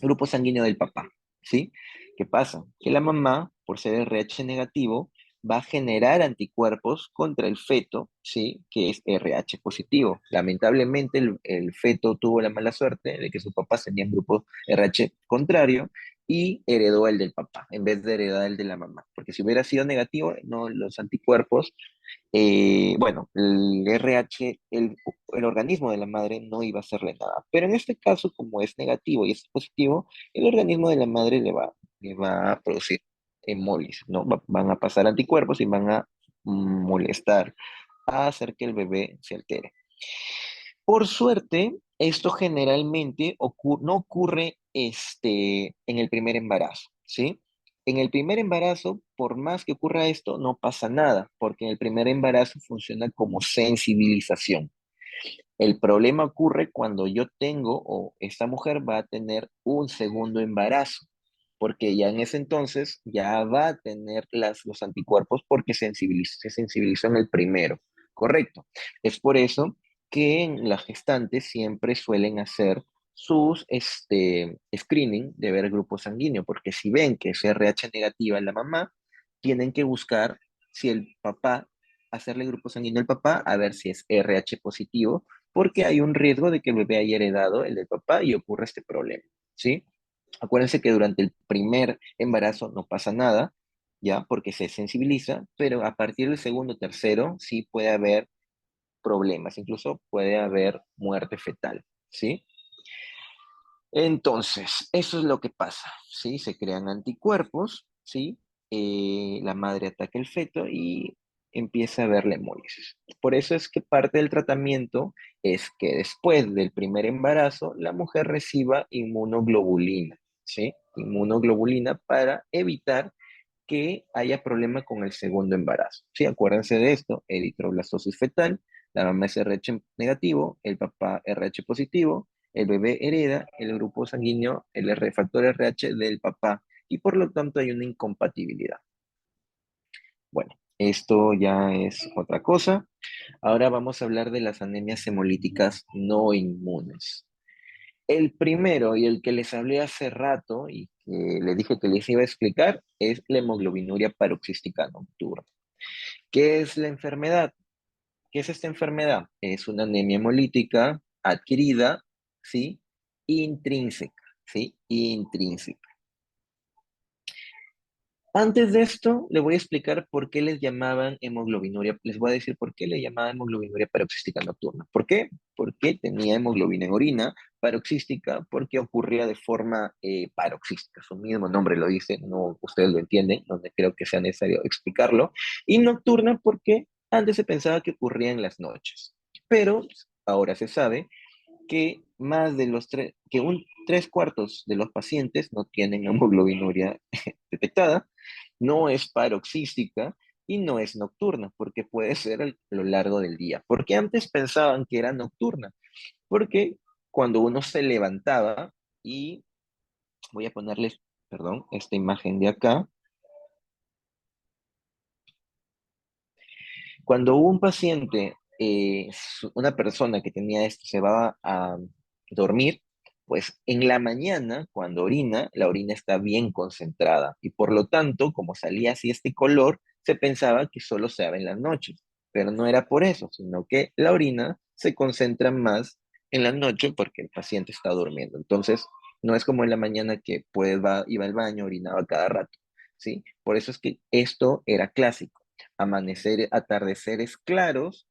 grupo sanguíneo del papá, ¿sí? ¿Qué pasa? Que la mamá, por ser RH negativo, va a generar anticuerpos contra el feto, ¿sí? Que es RH positivo. Lamentablemente, el feto tuvo la mala suerte de que sus papás tenían grupo RH contrario y heredó el del papá en vez de heredar el de la mamá. Porque si hubiera sido negativo, no, los anticuerpos bueno, el RH, el organismo de la madre no iba a hacerle nada. Pero en este caso, como es negativo y es positivo, el organismo de la madre le va a producir hemólisis, ¿no? Van a pasar anticuerpos y van a molestar, a hacer que el bebé se altere. Por suerte, esto generalmente no ocurre en el primer embarazo, ¿sí? En el primer embarazo, por más que ocurra esto, no pasa nada, porque en el primer embarazo funciona como sensibilización. El problema ocurre cuando yo tengo o esta mujer va a tener un segundo embarazo, porque ya en ese entonces ya va a tener los anticuerpos porque se sensibilizó en el primero, ¿correcto? Es por eso que en las gestantes siempre suelen hacer sus screening de ver el grupo sanguíneo, porque si ven que es RH negativa en la mamá, tienen que buscar si el papá, hacerle grupo sanguíneo al papá, a ver si es RH positivo, porque hay un riesgo de que el bebé haya heredado el del papá y ocurra este problema, ¿sí? Acuérdense que durante el primer embarazo no pasa nada, ¿ya? Porque se sensibiliza, pero a partir del segundo, tercero, sí puede haber problemas, incluso puede haber muerte fetal, ¿sí? Entonces, eso es lo que pasa, ¿sí? Se crean anticuerpos, ¿sí? La madre ataca el feto y empieza a haber la hemólisis. Por eso es que parte del tratamiento es que después del primer embarazo, la mujer reciba inmunoglobulina, ¿sí? Inmunoglobulina para evitar que haya problema con el segundo embarazo, ¿sí? Acuérdense de esto, eritroblastosis fetal, la mamá es RH negativo, el papá RH positivo, el bebé hereda el grupo sanguíneo, factor RH del papá, y por lo tanto hay una incompatibilidad. Bueno, Esto ya es otra cosa. Ahora vamos a hablar de las anemias hemolíticas no inmunes. El primero y el que les hablé hace rato y que les dije que les iba a explicar es la hemoglobinuria paroxística nocturna. ¿Qué es la enfermedad? ¿Qué es esta enfermedad? Es una anemia hemolítica adquirida, ¿sí? Intrínseca, ¿sí? Intrínseca. Antes de esto, le voy a explicar por qué les llamaban hemoglobinuria. Les voy a decir por qué le llamaban hemoglobinuria paroxística nocturna. ¿Por qué? Porque tenía hemoglobina en orina, paroxística, porque ocurría de forma paroxística. Su mismo nombre lo dice, no, ustedes lo entienden, no creo que sea necesario explicarlo. Y nocturna porque antes se pensaba que ocurría en las noches. Pero ahora se sabe que más de los que un 3/4 de los pacientes no tienen hemoglobinuria detectada, no es paroxística y no es nocturna, porque puede ser a lo largo del día. Porque antes pensaban que era nocturna, porque cuando uno se levantaba y voy a ponerles, perdón, esta imagen de acá, cuando un paciente, una persona que tenía esto, se va a dormir, pues en la mañana, cuando orina, la orina está bien concentrada y por lo tanto, como salía así este color, se pensaba que solo se daba en las noches, pero no era por eso, sino que la orina se concentra más en la noche porque el paciente está durmiendo. Entonces, no es como en la mañana que pues iba al baño, orinaba cada rato, ¿sí? Por eso es que esto era clásico amanecer, atardeceres claros,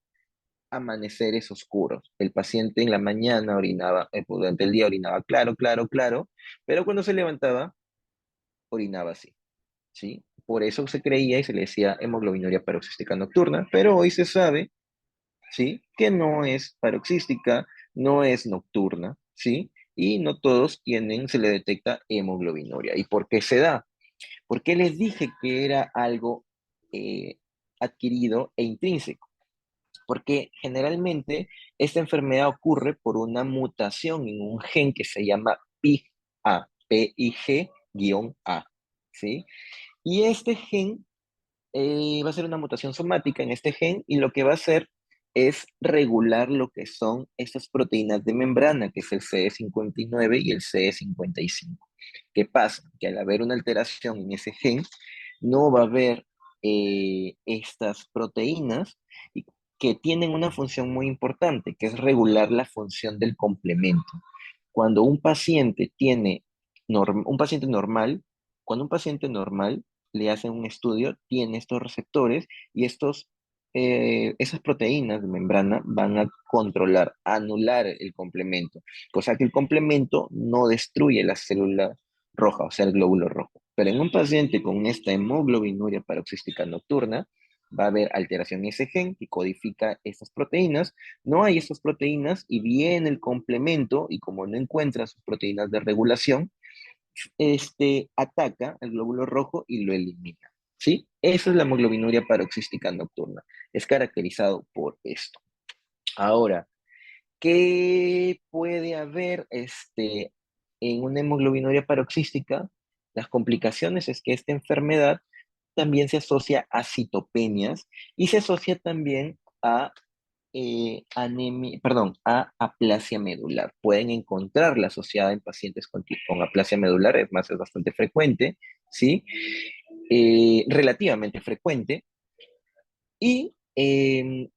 amaneceres oscuros. El paciente en la mañana orinaba, durante el día orinaba claro, claro, claro, pero cuando se levantaba, orinaba así, ¿sí? Por eso se creía y se le decía hemoglobinuria paroxística nocturna, pero hoy se sabe, ¿sí? Que no es paroxística, no es nocturna, ¿sí? Y no todos tienen, se le detecta hemoglobinuria. ¿Y por qué se da? ¿Por qué les dije que era algo eh, adquirido e intrínseco? Porque generalmente esta enfermedad ocurre por una mutación en un gen que se llama PIG-A, PIG-A, ¿sí? Y este gen va a ser una mutación somática en este gen y lo que va a hacer es regular lo que son estas proteínas de membrana, que es el CE59 y el CE55. ¿Qué pasa? Que al haber una alteración en ese gen, no va a haber estas proteínas que tienen una función muy importante, que es regular la función del complemento. Cuando un paciente tiene, un paciente normal, cuando un paciente normal le hacen un estudio, tiene estos receptores y esas proteínas de membrana van a controlar, a anular el complemento, cosa que el complemento no destruye la célula roja, o sea, el glóbulo rojo. Pero en un paciente con esta hemoglobinuria paroxística nocturna, va a haber alteración en ese gen que codifica estas proteínas. No hay estas proteínas y viene el complemento y como no encuentra sus proteínas de regulación, ataca al glóbulo rojo y lo elimina. ¿Sí? Esa es la hemoglobinuria paroxística nocturna. Es caracterizado por esto. Ahora, ¿qué puede haber en una hemoglobinuria paroxística? Las complicaciones es que esta enfermedad también se asocia a citopenias y se asocia también a anemia, perdón, a aplasia medular. Pueden encontrarla asociada en pacientes con aplasia medular, es más, es bastante frecuente, ¿sí? Relativamente frecuente. Y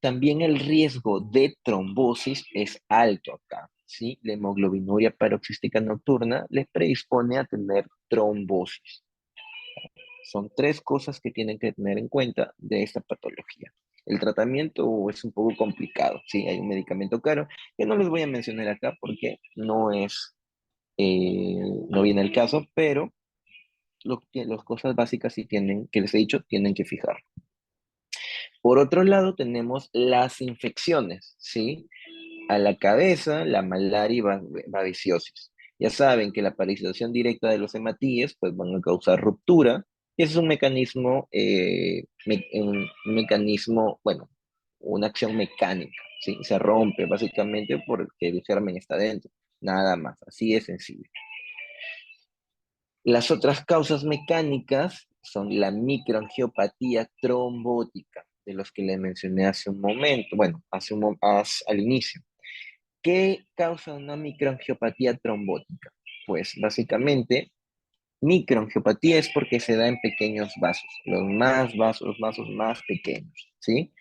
también el riesgo de trombosis es alto acá, ¿sí? La hemoglobinuria paroxística nocturna les predispone a tener trombosis. Son tres cosas que tienen que tener en cuenta de esta patología. El tratamiento es un poco complicado, ¿sí? Hay un medicamento caro que no les voy a mencionar acá porque no viene el caso, pero las cosas básicas sí tienen, que les he dicho, tienen que fijar. Por otro lado, tenemos las infecciones, ¿sí? A la cabeza, la malaria y babesiosis. Ya saben que la parasitación directa de los hematíes pues van a causar ruptura y ese es un mecanismo, bueno, una acción mecánica, ¿sí? Se rompe básicamente porque el germen está dentro, nada más, así es sencillo. Las otras causas mecánicas son la microangiopatía trombótica, de los que le mencioné hace un momento, bueno, al inicio. ¿Qué causa una microangiopatía trombótica? Pues básicamente, microangiopatía es porque se da en pequeños vasos, los vasos más pequeños, ¿sí?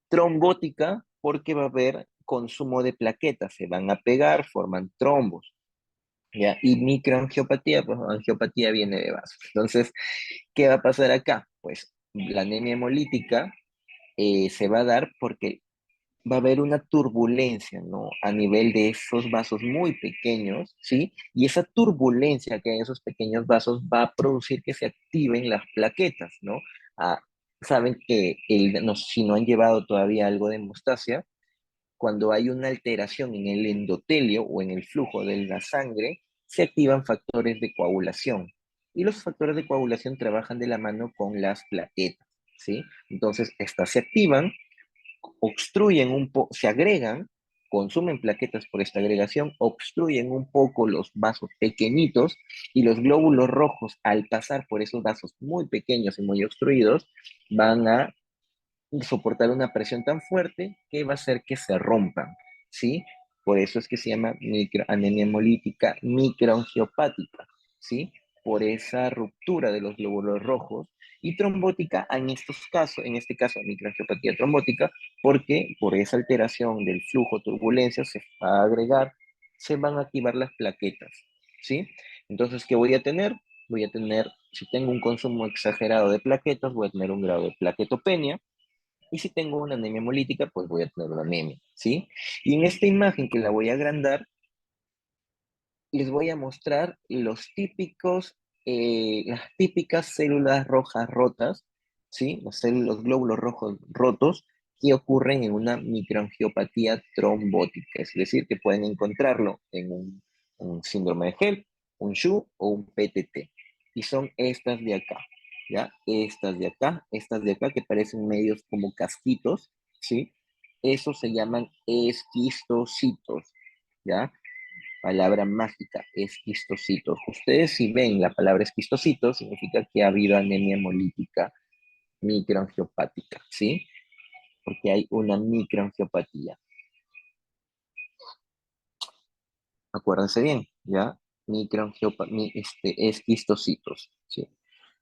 Trombótica porque va a haber consumo de plaquetas, se van a pegar, forman trombos, ¿ya? Y microangiopatía, pues angiopatía viene de vasos. Entonces, ¿qué va a pasar acá? Pues la anemia hemolítica se va a dar porque va a haber una turbulencia, ¿no? A nivel de esos vasos muy pequeños, ¿sí? Y esa turbulencia que hay en esos pequeños vasos va a producir que se activen las plaquetas, ¿no? Ah, saben que no, si no han llevado todavía algo de hemostasia, cuando hay una alteración en el endotelio o en el flujo de la sangre, se activan factores de coagulación. Y los factores de coagulación trabajan de la mano con las plaquetas, ¿sí? Entonces, estas se activan, obstruyen un poco, se agregan, consumen plaquetas por esta agregación, obstruyen un poco los vasos pequeñitos y los glóbulos rojos, al pasar por esos vasos muy pequeños y muy obstruidos, van a soportar una presión tan fuerte que va a hacer que se rompan, ¿sí? Por eso es que se llama anemia hemolítica microangiopática, ¿sí? Por esa ruptura de los glóbulos rojos y trombótica en estos casos, en este caso microangiopatía trombótica, porque por esa alteración del flujo, turbulencia, se va a agregar, se van a activar las plaquetas, ¿sí? Entonces, ¿qué voy a tener? Voy a tener, si tengo un consumo exagerado de plaquetas, voy a tener un grado de plaquetopenia, y si tengo una anemia hemolítica, pues voy a tener una anemia, ¿sí? Y en esta imagen que la voy a agrandar, les voy a mostrar las típicas células rojas rotas, ¿sí? Los glóbulos rojos rotos que ocurren en una microangiopatía trombótica, es decir, que pueden encontrarlo en un síndrome de HELP, un SHU o un PTT. Y son estas de acá, ¿ya? Estas de acá que parecen medios como casquitos, ¿sí? Esos se llaman esquistocitos, ¿ya? Palabra mágica, esquistocitos. Ustedes si ven la palabra esquistocitos, significa que ha habido anemia hemolítica microangiopática, ¿sí? Porque hay una microangiopatía. Acuérdense bien, ¿ya? Esquistocitos, ¿sí?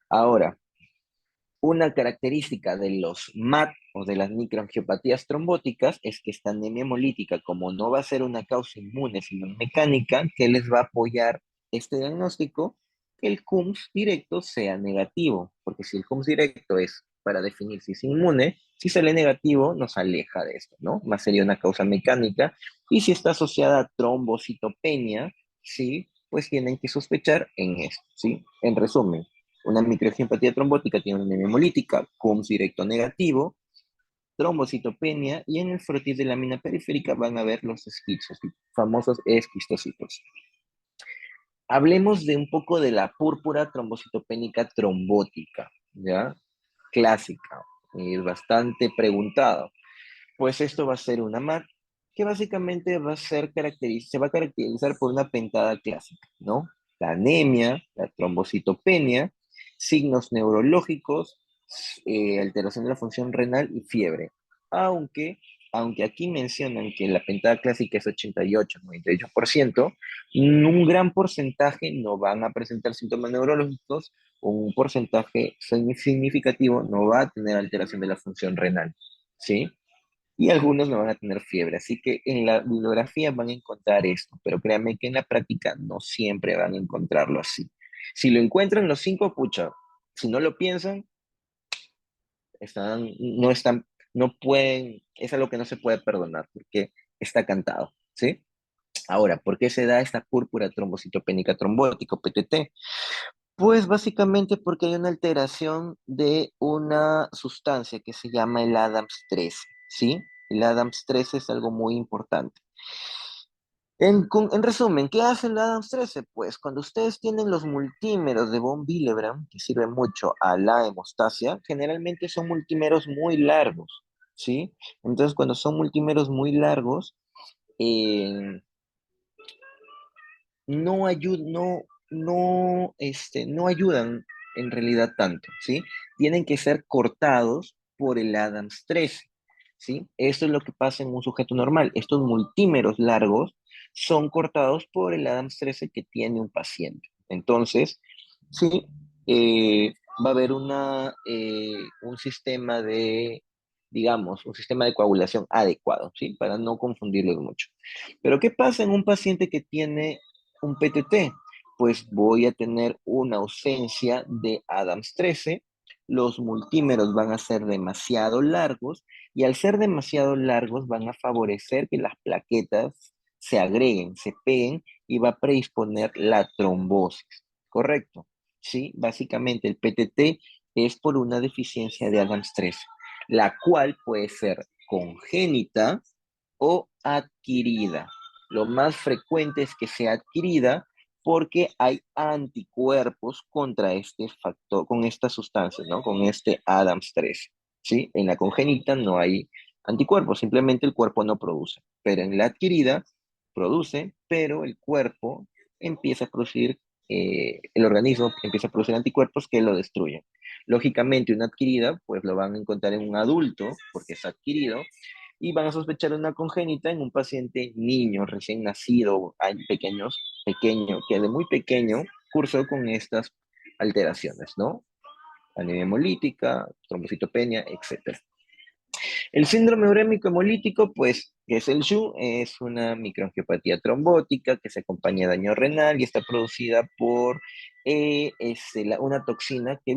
Ahora, una característica de los MAT o de las microangiopatías trombóticas es que esta anemia hemolítica, como no va a ser una causa inmune, sino mecánica, que les va a apoyar este diagnóstico, que el CUMS directo sea negativo, porque si el CUMS directo es para definir si es inmune, si sale negativo, nos aleja de esto, ¿no? Más sería una causa mecánica, y si está asociada a trombocitopenia, sí, pues tienen que sospechar en esto, ¿sí? En resumen, una microangiopatía trombótica tiene una anemia hemolítica, CUMS directo negativo, trombocitopenia y en el frotis de lámina periférica van a ver los esquizos, famosos esquistocitos. Hablemos de un poco de la púrpura trombocitopénica trombótica, ¿ya? Clásica, es bastante preguntado. Pues esto va a ser una MAC que básicamente se va a caracterizar por una pentada clásica, ¿no? La anemia, la trombocitopenia, signos neurológicos, alteración de la función renal y fiebre. Aunque, aunque aquí mencionan que la pentada clásica es 88-98%, un gran porcentaje no van a presentar síntomas neurológicos, un porcentaje significativo no va a tener alteración de la función renal, ¿sí? Y algunos no van a tener fiebre. Así que en la bibliografía van a encontrar esto, pero créanme que en la práctica no siempre van a encontrarlo así. Si lo encuentran los cinco, pucha, si no lo piensan, no están, no pueden, es algo que no se puede perdonar porque está cantado, ¿sí? Ahora, ¿por qué se da esta púrpura trombocitopénica trombótica, PTT? Pues básicamente porque hay una alteración de una sustancia que se llama el ADAMS 13, ¿sí? El ADAMS 13 es algo muy importante. En resumen, ¿qué hace el ADAMS 13? Pues cuando ustedes tienen los multímeros de von Willebrand, que sirven mucho a la hemostasia, generalmente son multímeros muy largos, ¿sí? Entonces, cuando son multímeros muy largos, eh, no ayudan, no ayudan en realidad tanto, ¿sí? Tienen que ser cortados por el Adams 13, ¿sí? Esto es lo que pasa en un sujeto normal. Estos multímeros largos son cortados por el Adams 13 que tiene un paciente. Entonces, sí, va a haber un sistema de, digamos, un sistema de coagulación adecuado, ¿sí? Para no confundirlos mucho. Pero ¿qué pasa en un paciente que tiene un PTT? Pues voy a tener una ausencia de Adams 13, los multímeros van a ser demasiado largos y al ser demasiado largos van a favorecer que las plaquetas se agreguen, se peguen y va a predisponer la trombosis, ¿correcto? Sí, básicamente el PTT es por una deficiencia de Adams 13, la cual puede ser congénita o adquirida. Lo más frecuente es que sea adquirida porque hay anticuerpos contra este factor, con esta sustancia, ¿no? Con este Adams 13, ¿sí? En la congénita no hay anticuerpos, simplemente el cuerpo no produce. Pero en la adquirida produce, pero el cuerpo empieza a producir, el organismo empieza a producir anticuerpos que lo destruyen. Lógicamente, una adquirida, pues lo van a encontrar en un adulto, porque es adquirido, y van a sospechar una congénita en un paciente niño, recién nacido, hay pequeño, que de muy pequeño cursó con estas alteraciones, ¿no? Anemia hemolítica, trombocitopenia, etcétera. El síndrome urémico hemolítico, pues, que es el SHU, es una microangiopatía trombótica que se acompaña de daño renal y está producida por una toxina que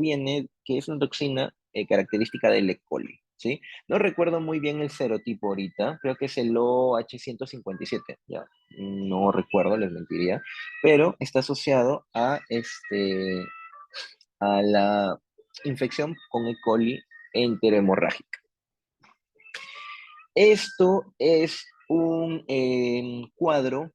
es una toxina característica del E. coli, ¿sí? No recuerdo muy bien el serotipo ahorita, creo que es el OH157, ya, no recuerdo, les mentiría, pero está asociado a la infección con E. coli enterohemorrágica. Esto es un cuadro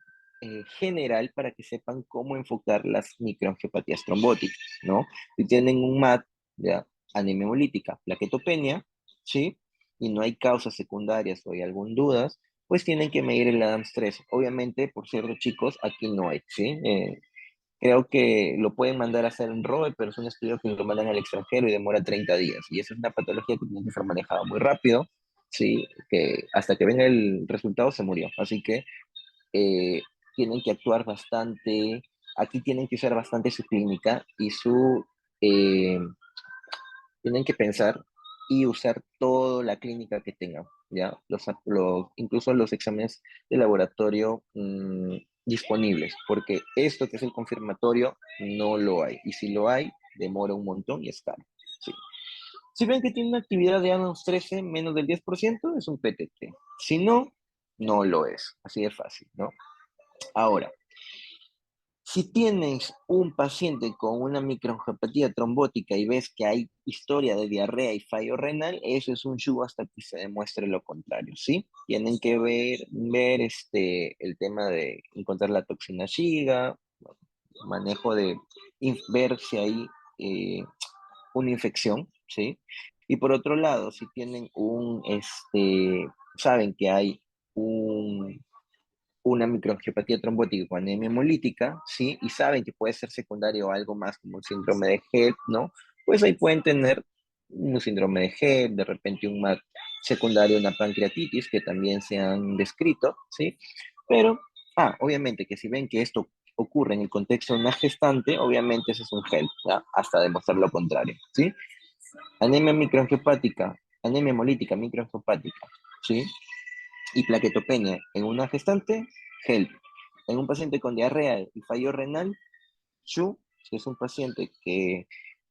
general para que sepan cómo enfocar las microangiopatías trombóticas, ¿no? Si tienen un MAT, ya, anemia hemolítica, plaquetopenia, ¿sí? Y no hay causas secundarias o hay alguna dudas, pues tienen que medir el Adams 3. Obviamente, por cierto, chicos, aquí no hay, ¿sí? Creo que lo pueden mandar a hacer en ROE, pero es un estudio que lo mandan al extranjero y demora 30 días. Y esa es una patología que tiene que ser manejada muy rápido, ¿sí? Que hasta que venga el resultado se murió. Así que eh, tienen que actuar bastante, aquí tienen que usar bastante su clínica y eh, tienen que pensar y usar toda la clínica que tengan, ¿ya? Incluso los exámenes de laboratorio disponibles, porque esto que es el confirmatorio no lo hay. Y si lo hay, demora un montón y es caro. Sí. Si ven que tiene una actividad de Adams 13 menos del 10%, es un PTT. Si no, no lo es. Así de fácil, ¿no? Ahora, si tienes un paciente con una microangiopatía trombótica y ves que hay historia de diarrea y fallo renal, eso es un SHU hasta que se demuestre lo contrario, ¿sí? Tienen que ver el tema de encontrar la toxina Shiga, manejo de ver si hay eh, una infección, ¿sí? Y por otro lado, si tienen saben que hay un una microangiopatía trombótica con anemia hemolítica, ¿sí? Y saben que puede ser secundario a algo más como el síndrome de HEP, ¿no? Pues ahí pueden tener un síndrome de HEP, de repente un MAC secundario, una pancreatitis, que también se han descrito, ¿sí? Pero, obviamente que si ven que esto ocurre en el contexto de una gestante, obviamente ese es un HELP, ¿ya? Hasta demostrar lo contrario, ¿sí? Anemia microangiopática, anemia hemolítica microangiopática, ¿sí? Y plaquetopenia en una gestante, HELP. En un paciente con diarrea y fallo renal, SHU, si es un paciente que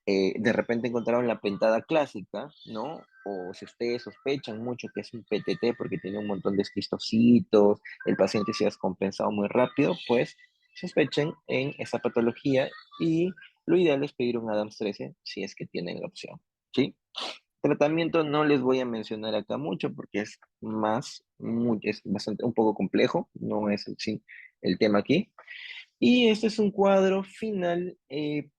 de repente encontraron la pentada clásica, ¿no? O si ustedes sospechan mucho que es un PTT porque tiene un montón de esquistocitos, el paciente se ha descompensado muy rápido, pues sospechen en esa patología y lo ideal es pedir un Adams 13 si es que tienen la opción, ¿sí? Tratamiento no les voy a mencionar acá mucho porque es bastante, un poco complejo, no es el tema aquí. Y este es un cuadro final que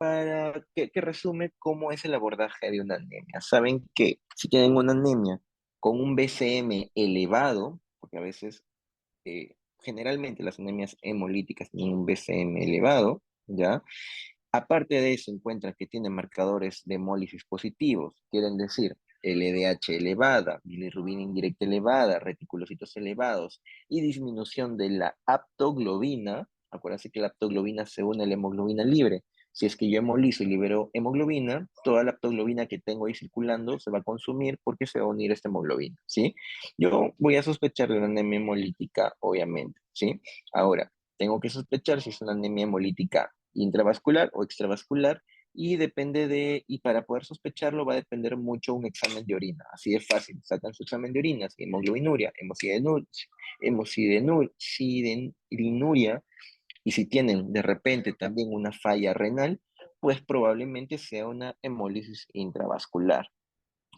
resume cómo es el abordaje de una anemia. Saben que si tienen una anemia con un BCM elevado, porque a veces, generalmente las anemias hemolíticas tienen un BCM elevado, ¿ya? Aparte de eso, encuentran que tienen marcadores de hemólisis positivos, quieren decir LDH elevada, bilirrubina indirecta elevada, reticulocitos elevados y disminución de la aptoglobina. Acuérdense que la aptoglobina se une a la hemoglobina libre. Si es que yo hemolizo y libero hemoglobina, toda la aptoglobina que tengo ahí circulando se va a consumir porque se va a unir a esta hemoglobina, ¿sí? Yo voy a sospechar de una anemia hemolítica, obviamente, ¿sí? Ahora, tengo que sospechar si es una anemia hemolítica intravascular o extravascular, y para poder sospecharlo va a depender mucho un examen de orina. Así de fácil, sacan su examen de orina, hemoglobinuria, hemosidenuria, y si tienen de repente también una falla renal, pues probablemente sea una hemólisis intravascular.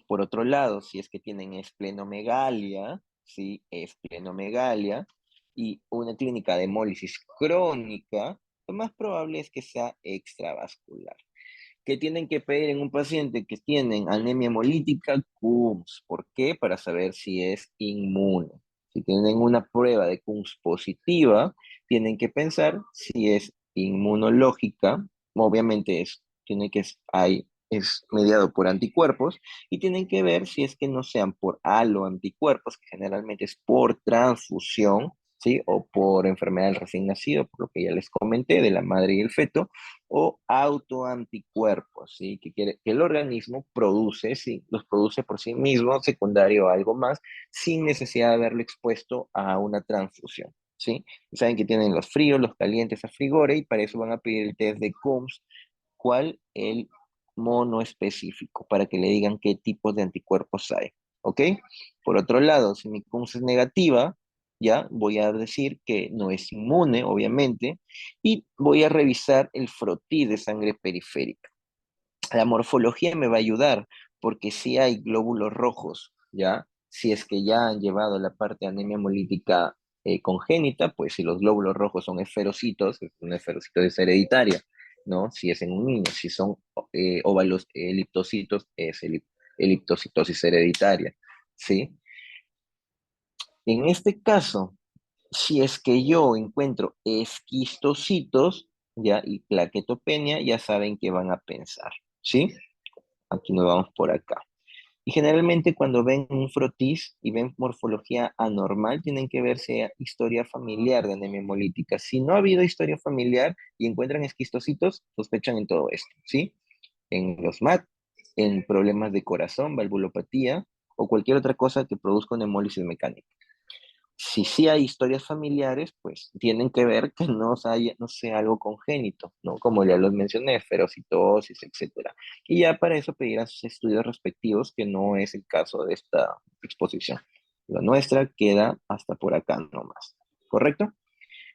Por otro lado, si es que tienen esplenomegalia, ¿sí? Esplenomegalia y una clínica de hemólisis crónica, lo más probable es que sea extravascular. ¿Qué tienen que pedir en un paciente que tienen anemia hemolítica? CUMS. ¿Por qué? Para saber si es inmune. Si tienen una prueba de CUMS positiva, tienen que pensar si es inmunológica. Obviamente es mediado por anticuerpos, y tienen que ver si es que no sean por aloanticuerpos, que generalmente es por transfusión, ¿sí? O por enfermedad del recién nacido, por lo que ya les comenté, de la madre y el feto, o autoanticuerpos, ¿sí? Que el organismo produce, ¿sí? Los produce por sí mismo, secundario a algo más, sin necesidad de haberlo expuesto a una transfusión, ¿sí? Y saben que tienen los fríos, los calientes a frigore, y para eso van a pedir el test de CUMS, cuál el mono específico, para que le digan qué tipos de anticuerpos hay, ¿ok? Por otro lado, si mi CUMS es negativa, ya voy a decir que no es inmune, obviamente, y voy a revisar el frotí de sangre periférica. La morfología me va a ayudar, porque si hay glóbulos rojos, ¿ya? Si es que ya han llevado la parte de anemia hemolítica congénita, pues si los glóbulos rojos son esferocitos, es una esferocitosis hereditaria, ¿no? Si es en un niño, si son óvalos eliptocitos, es eliptocitosis hereditaria, ¿sí? En este caso, si es que yo encuentro esquistocitos, ya, y plaquetopenia, ya saben que van a pensar, ¿sí? Aquí nos vamos por acá. Y generalmente cuando ven un frotis y ven morfología anormal, tienen que verse historia familiar de anemia hemolítica. Si no ha habido historia familiar y encuentran esquistocitos, sospechan en todo esto, ¿sí? En los MAT, en problemas de corazón, valvulopatía o cualquier otra cosa que produzca una hemólisis mecánica. Si sí hay historias familiares, pues tienen que ver que no sea algo congénito, ¿no? Como ya los mencioné, ferocitosis, etcétera. Y ya para eso pedirán sus estudios respectivos, que no es el caso de esta exposición. La nuestra queda hasta por acá nomás, ¿correcto?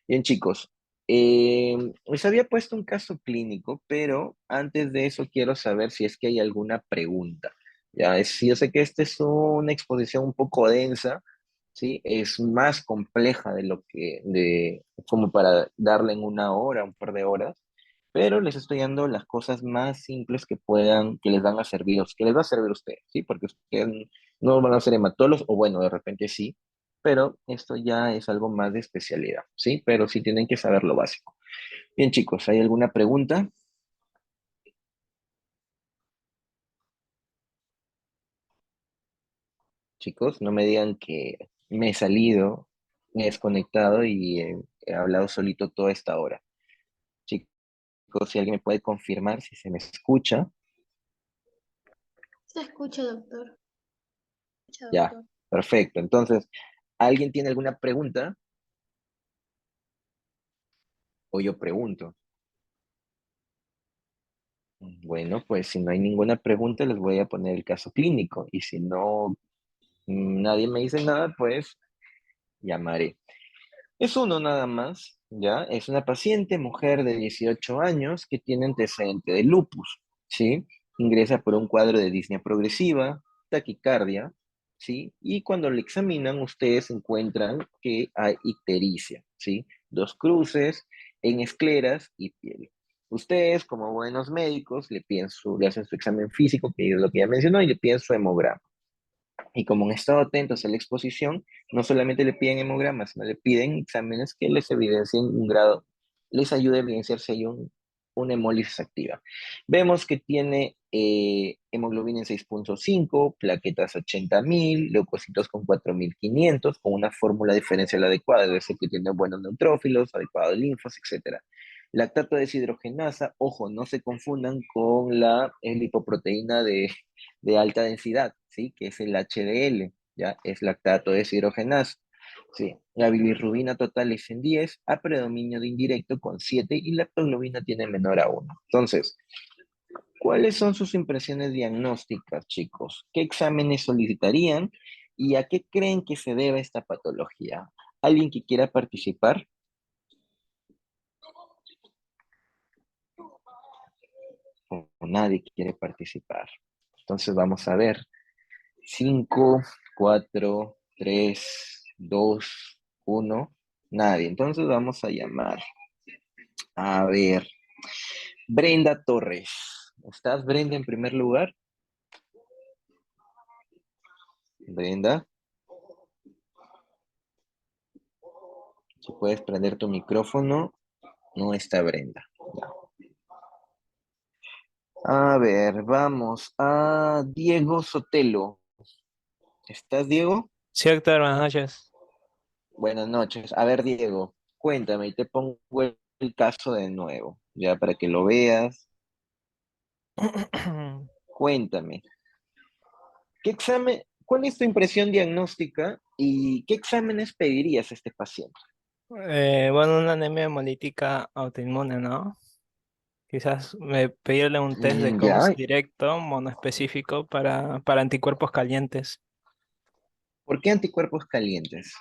Bien, chicos. Les había puesto un caso clínico, pero antes de eso quiero saber si es que hay alguna pregunta. Yo sé que esta es una exposición un poco densa, ¿sí? Es más compleja como para darle en una hora, un par de horas, pero les estoy dando las cosas más simples que les van a servir, que les va a servir a ustedes, ¿sí? Porque ustedes no van a ser hematólogos, o bueno, de repente sí, pero esto ya es algo más de especialidad, ¿sí? Pero sí tienen que saber lo básico. Bien, chicos, ¿hay alguna pregunta? Chicos, no me digan que me he salido, me he desconectado y he hablado solito toda esta hora. Chicos, si alguien me puede confirmar si se me escucha, Se escucha, doctor. Escucha, ya, doctor. perfecto. Entonces, ¿alguien tiene alguna pregunta? O yo pregunto. Bueno, pues si no hay ninguna pregunta, les voy a poner el caso clínico. Y si no, nadie me dice nada, pues llamaré. Es uno nada más, ¿ya? Es una paciente, mujer de 18 años, que tiene antecedente de lupus, ¿sí? Ingresa por un cuadro de disnea progresiva, taquicardia, ¿sí? Y cuando le examinan, ustedes encuentran que hay ictericia, ¿sí? Dos cruces en escleras y piel. Ustedes, como buenos médicos, le hacen su examen físico, que es lo que ya mencionó, y le piden su hemograma. Y como han estado atentos a la exposición, no solamente le piden hemogramas, sino le piden exámenes que les evidencien un grado, les ayude a evidenciar si hay una hemólisis activa. Vemos que tiene hemoglobina en 6,5, plaquetas 80.000, leucocitos con 4.500, con una fórmula diferencial adecuada, es decir, que tiene buenos neutrófilos, adecuados linfos, etcétera. Lactato deshidrogenasa, ojo, no se confundan con la lipoproteína de alta densidad, ¿sí? Que es el HDL, ¿ya? Es lactato deshidrogenasa. Sí, la bilirrubina total es en 10, a predominio de indirecto con 7 y la hemoglobina tiene menor a 1. Entonces, ¿cuáles son sus impresiones diagnósticas, chicos? ¿Qué exámenes solicitarían y a qué creen que se debe esta patología? ¿Alguien que quiera participar? O nadie quiere participar. Entonces vamos a ver. 5, 4, 3, 2, 1. Nadie. Entonces vamos a llamar. A ver. Brenda Torres. ¿Estás, Brenda, en primer lugar? Brenda, si puedes prender tu micrófono. No está Brenda. A ver, vamos a Diego Sotelo. ¿Estás, Diego? Sí, doctor, buenas noches. Buenas noches. A ver, Diego, cuéntame y te pongo el caso de nuevo, ya para que lo veas. Cuéntame, cuál es tu impresión diagnóstica y qué exámenes pedirías a este paciente? Bueno, una anemia hemolítica autoinmune, ¿no? Quizás me pedirle un test de Ya, COMS directo, monoespecífico para anticuerpos calientes, ¿por qué anticuerpos calientes?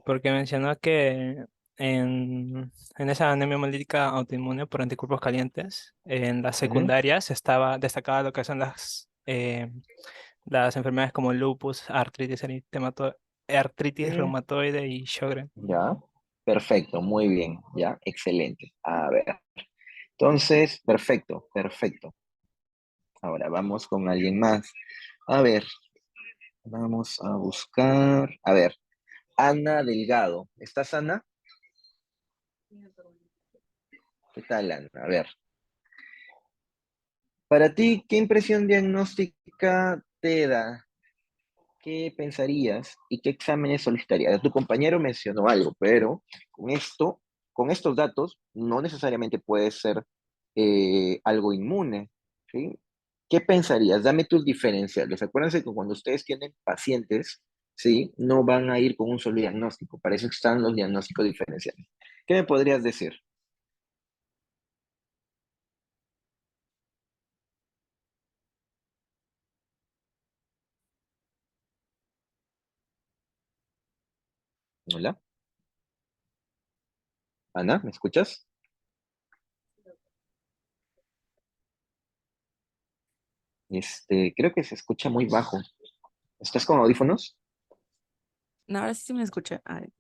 porque mencionó que en esa anemia hemolítica autoinmune por anticuerpos calientes, en las Ujú. secundarias estaba destacada lo que son las enfermedades como lupus, artritis Mm, reumatoide y Sjögren. Ya, perfecto, muy bien, ya, excelente. A ver, entonces, perfecto, perfecto. Ahora vamos con alguien más. A ver, vamos a buscar. A ver, Ana Delgado. ¿Estás, Ana? ¿Qué tal, Ana? A ver, para ti, ¿qué impresión diagnóstica te da? ¿Qué pensarías y qué exámenes solicitarías? Tu compañero mencionó algo, pero con estos datos, no necesariamente puede ser algo inmune, ¿sí? ¿Qué pensarías? Dame tus diferenciales. Acuérdense que cuando ustedes tienen pacientes, ¿sí? No van a ir con un solo diagnóstico. Para eso están los diagnósticos diferenciales. ¿Qué me podrías decir? Hola, Ana, ¿me escuchas? Creo que se escucha muy bajo. ¿Estás con audífonos? No, ahora sí se me escucha. Ay.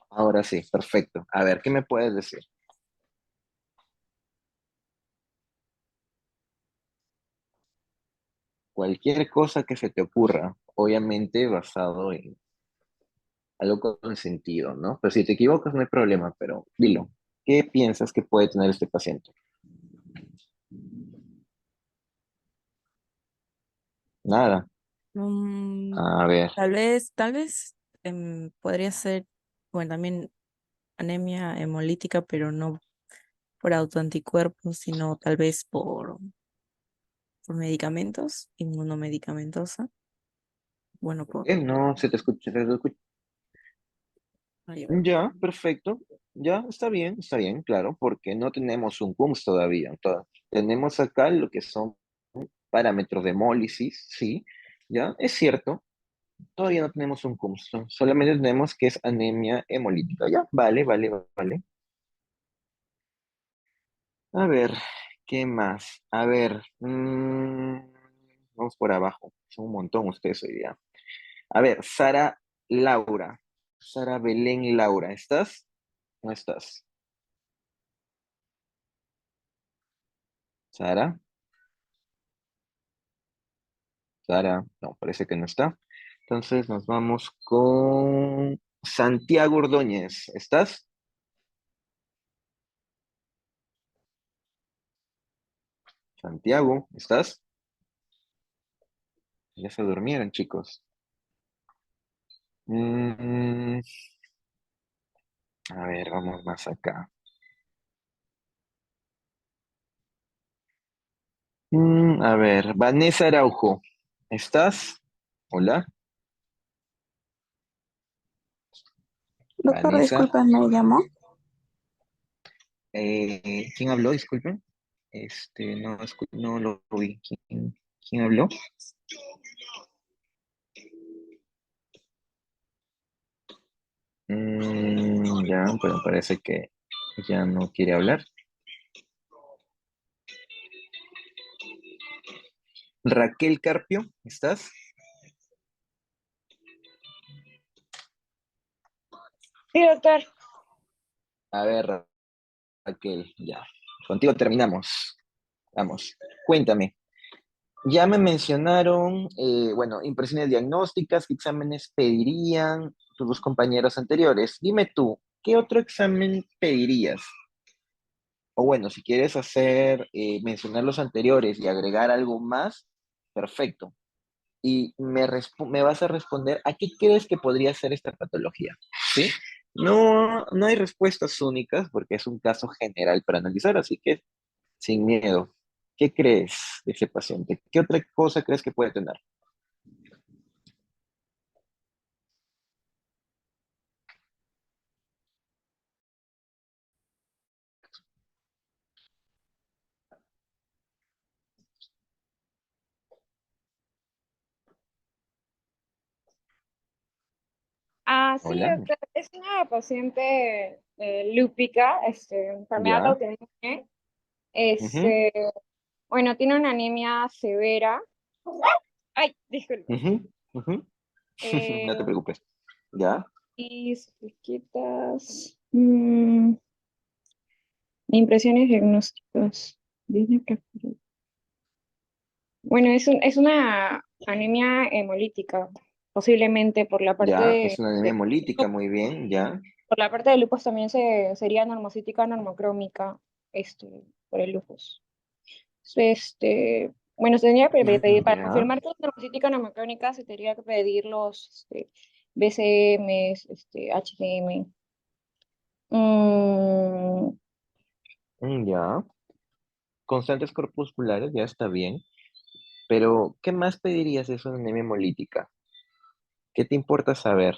Ahora sí, perfecto. A ver, ¿qué me puedes decir? Cualquier cosa que se te ocurra, obviamente basado en algo con sentido, ¿no? Pero si te equivocas no hay problema, pero dilo. ¿Qué piensas que puede tener este paciente? Nada. Mm, A ver, tal vez podría ser, bueno, también anemia hemolítica, pero no por autoanticuerpos, sino tal vez por medicamentos, inmunomedicamentosa. Bueno, ¿por qué no se te escucha? ay, a ver. Ya, perfecto. Ya, está bien, claro, porque no tenemos un CUMS todavía. Entonces, tenemos acá lo que son parámetros de hemólisis, sí, ya, es cierto. Todavía no tenemos un CUMS, solamente tenemos que es anemia hemolítica. Ya, vale, vale, vale. A ver, ¿qué más? A ver, vamos por abajo. Son un montón ustedes hoy día. A ver, Sara Laura. Sara Belén Laura. ¿Estás? ¿No estás? Sara, Sara, no, parece que no está. Entonces nos vamos con Santiago Ordóñez. ¿Estás? Santiago, ¿estás? Ya se durmieron, chicos. Mm, a ver, vamos más acá. A ver, Vanessa Araujo, ¿estás? Hola, Doctor, Vanessa. disculpe, ¿me llamó? ¿Quién habló? Disculpen. No, no lo vi. ¿Quién habló? Ya, pero parece que ya no quiere hablar. Raquel Carpio, ¿estás? Sí, doctor. A ver, Raquel, ya. Contigo terminamos. Vamos, cuéntame. Ya me mencionaron, bueno, impresiones diagnósticas, qué exámenes pedirían tus dos compañeros anteriores. Dime tú, ¿qué otro examen pedirías? O bueno, si quieres hacer, mencionar los anteriores y agregar algo más, perfecto. Y me vas a responder a qué crees que podría ser esta patología, ¿sí? No, no hay respuestas únicas porque es un caso general para analizar, así que sin miedo. ¿Qué crees de ese paciente? ¿Qué otra cosa crees que puede tener? Sí, Hola, doctor, es una paciente lúpica, enfermedad ya. autoinmune. Ujú, Este, bueno, tiene una anemia severa. Ay, disculpe. ujú, ujú. No te Eh, preocupes. ¿Ya? y sus plaquetas. Impresiones diagnósticas. Bueno, es una anemia hemolítica, posiblemente por la parte Ya, es una anemia de hemolítica, muy bien, ya. por la parte de lupus también sería normocítica normocrómica, por el lupus. Bueno, se tendría que pedir, para Ya. confirmar que es normocítica normocrónica, se tendría que pedir los BCMs, HCM. Mm, Ya. Constantes corpusculares, ya está bien. Pero, ¿qué más pedirías si es una anemia hemolítica? ¿Qué te importa saber?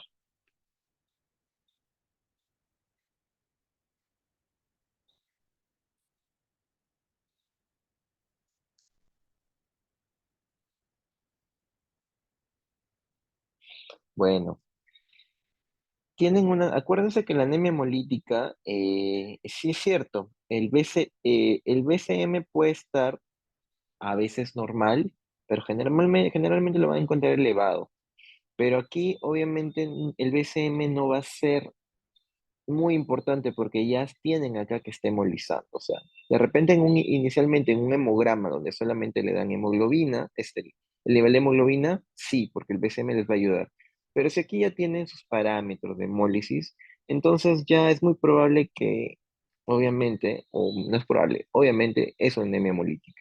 Bueno, acuérdense que la anemia hemolítica, sí es cierto, el BCM puede estar a veces normal, pero generalmente lo van a encontrar elevado. Pero aquí, obviamente, el BCM no va a ser muy importante porque ya tienen acá que está hemolizando. O sea, de repente inicialmente en un hemograma donde solamente le dan hemoglobina, el nivel de hemoglobina, sí, porque el BCM les va a ayudar. Pero si aquí ya tienen sus parámetros de hemólisis, entonces ya es muy probable que, obviamente, o no es probable, obviamente es una anemia hemolítica.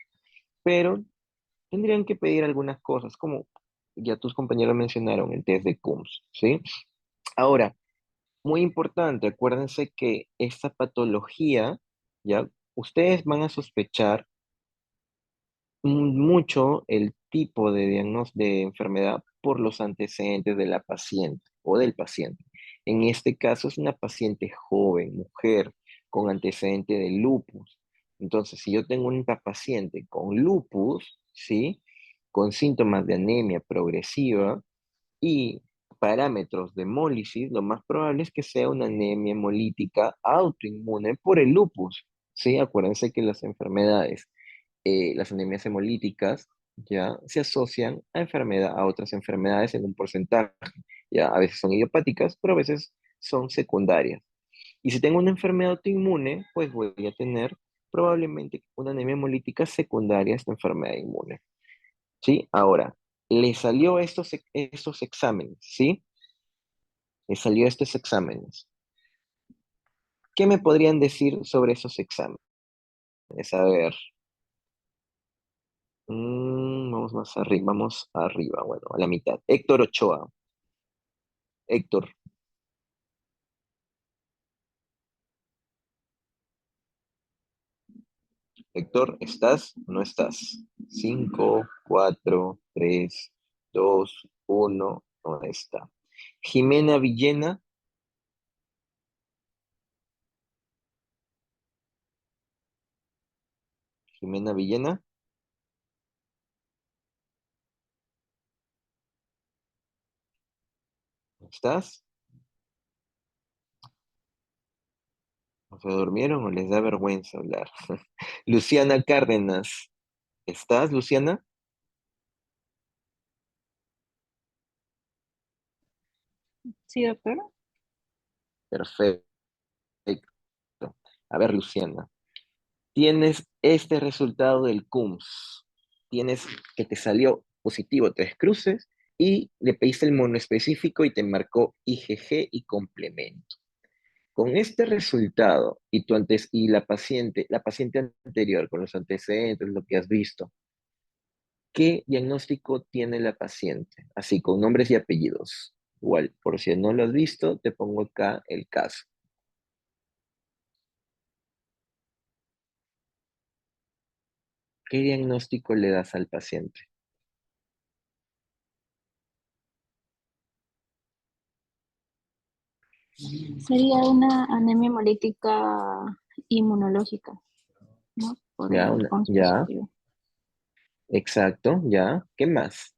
Pero tendrían que pedir algunas cosas, como ya tus compañeros mencionaron, el test de Coombs, ¿sí? Ahora, muy importante, acuérdense que esta patología, ya, ustedes van a sospechar mucho el tipo de diagnóstico de enfermedad por los antecedentes de la paciente o del paciente. En este caso es una paciente joven, mujer, con antecedente de lupus. Entonces, si yo tengo una paciente con lupus, ¿sí? Con síntomas de anemia progresiva, y parámetros de hemólisis, lo más probable es que sea una anemia hemolítica autoinmune por el lupus. Sí, acuérdense que las anemias hemolíticas ya se asocian a otras enfermedades en un porcentaje. Ya a veces son idiopáticas, pero a veces son secundarias. Y si tengo una enfermedad autoinmune, pues voy a tener probablemente una anemia hemolítica secundaria a esta enfermedad inmune. ¿Sí? Ahora, le salió estos exámenes, ¿sí? Le salió estos exámenes. ¿Qué me podrían decir sobre esos exámenes? A ver, Vamos arriba, bueno, a la mitad. Héctor Ochoa. Héctor, Héctor, ¿estás o no estás? 5, 4, 3, 2, 1, no está. Jimena Villena, Jimena Villena, ¿estás? ¿O se durmieron o les da vergüenza hablar? Luciana Cárdenas, ¿estás, Luciana? Sí, doctor. Perfecto. A ver, Luciana, tienes este resultado del CUMS. Tienes que te salió positivo 3 cruces y le pediste el monoespecífico y te marcó IgG y complemento. Con este resultado y, y la paciente anterior, con los antecedentes, lo que has visto, ¿qué diagnóstico tiene la paciente? Así, con nombres y apellidos. Igual, por si no lo has visto, te pongo acá el caso. ¿Qué diagnóstico le das al paciente? Sería una anemia hemolítica inmunológica, ¿no? Por Ya, el COMS ya, positivo. exacto, ya. ¿Qué más?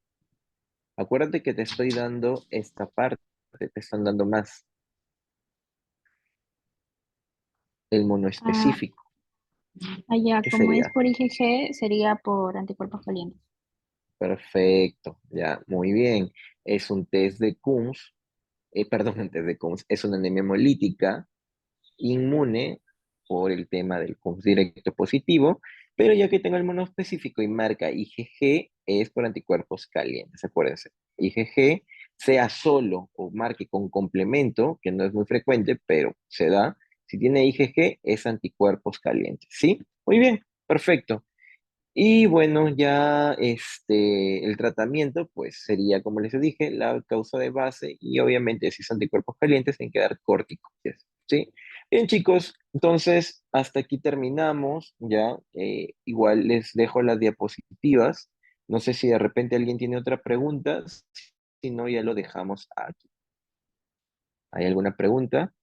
Acuérdate que te estoy dando esta parte, te están dando más, el Ah, monoespecífico. allá, ¿Qué como es sería? por IgG, sería por anticuerpos calientes. Perfecto, ya, muy bien. Es un test de CUMS, perdón, un test de CUMS, es una anemia hemolítica inmune por el tema del CUMS directo positivo, pero ya que tengo el monoespecífico y marca IgG, es por anticuerpos calientes, acuérdense. IgG, sea solo o marque con complemento, que no es muy frecuente, pero se da. Si tiene IgG, es anticuerpos calientes, ¿sí? Muy bien, perfecto. Y bueno, ya el tratamiento, pues sería, como les dije, la causa de base y obviamente si son anticuerpos calientes, tienen que dar corticoides, ¿sí? Bien, chicos, entonces hasta aquí terminamos, ya. Igual les dejo las diapositivas. No sé si de repente alguien tiene otra pregunta, si no, ya lo dejamos aquí. ¿Hay alguna pregunta?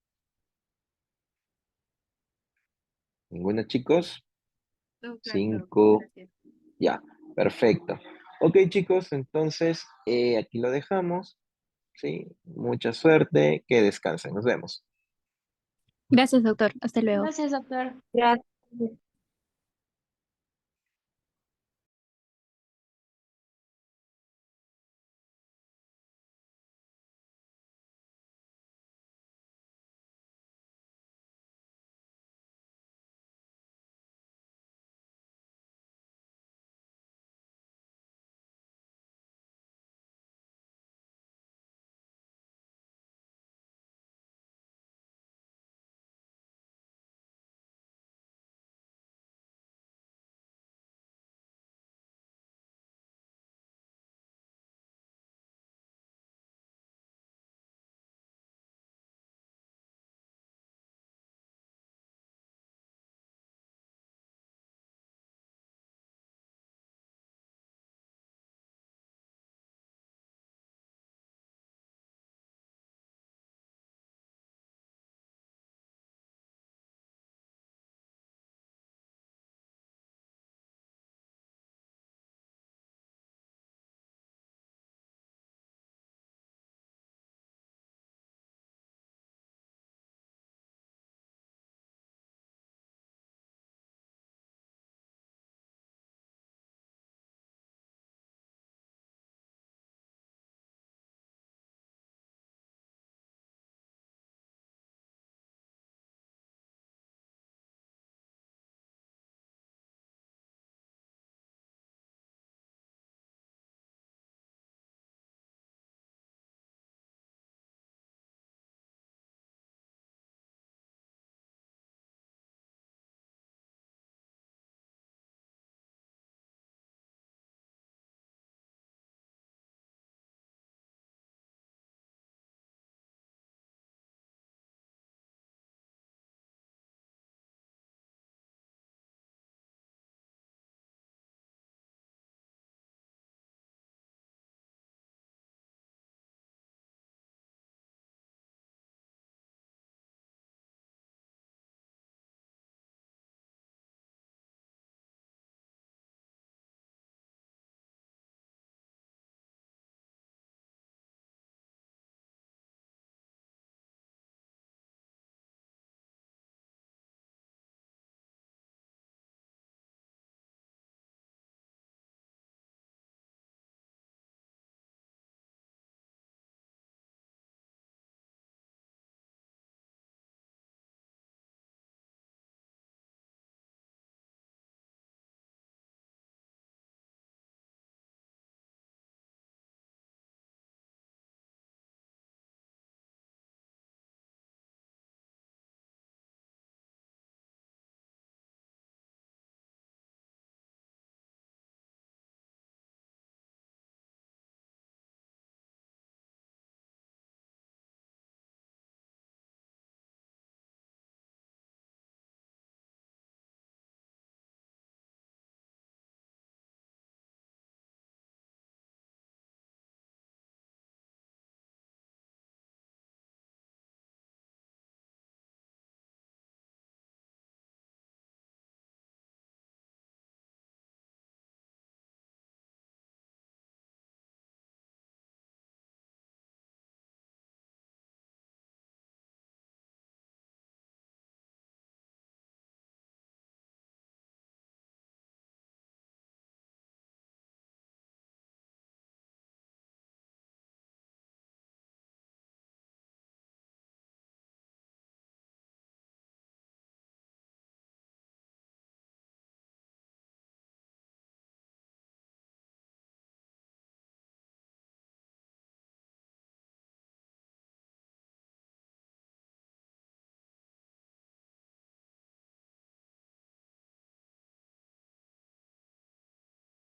¿Ninguna, chicos? No, claro, no, 5, gracias. ya, perfecto. Ok, chicos, entonces aquí lo dejamos. Sí, mucha suerte, que descansen, nos vemos. Gracias, doctor. Hasta luego. Gracias, doctor. Gracias.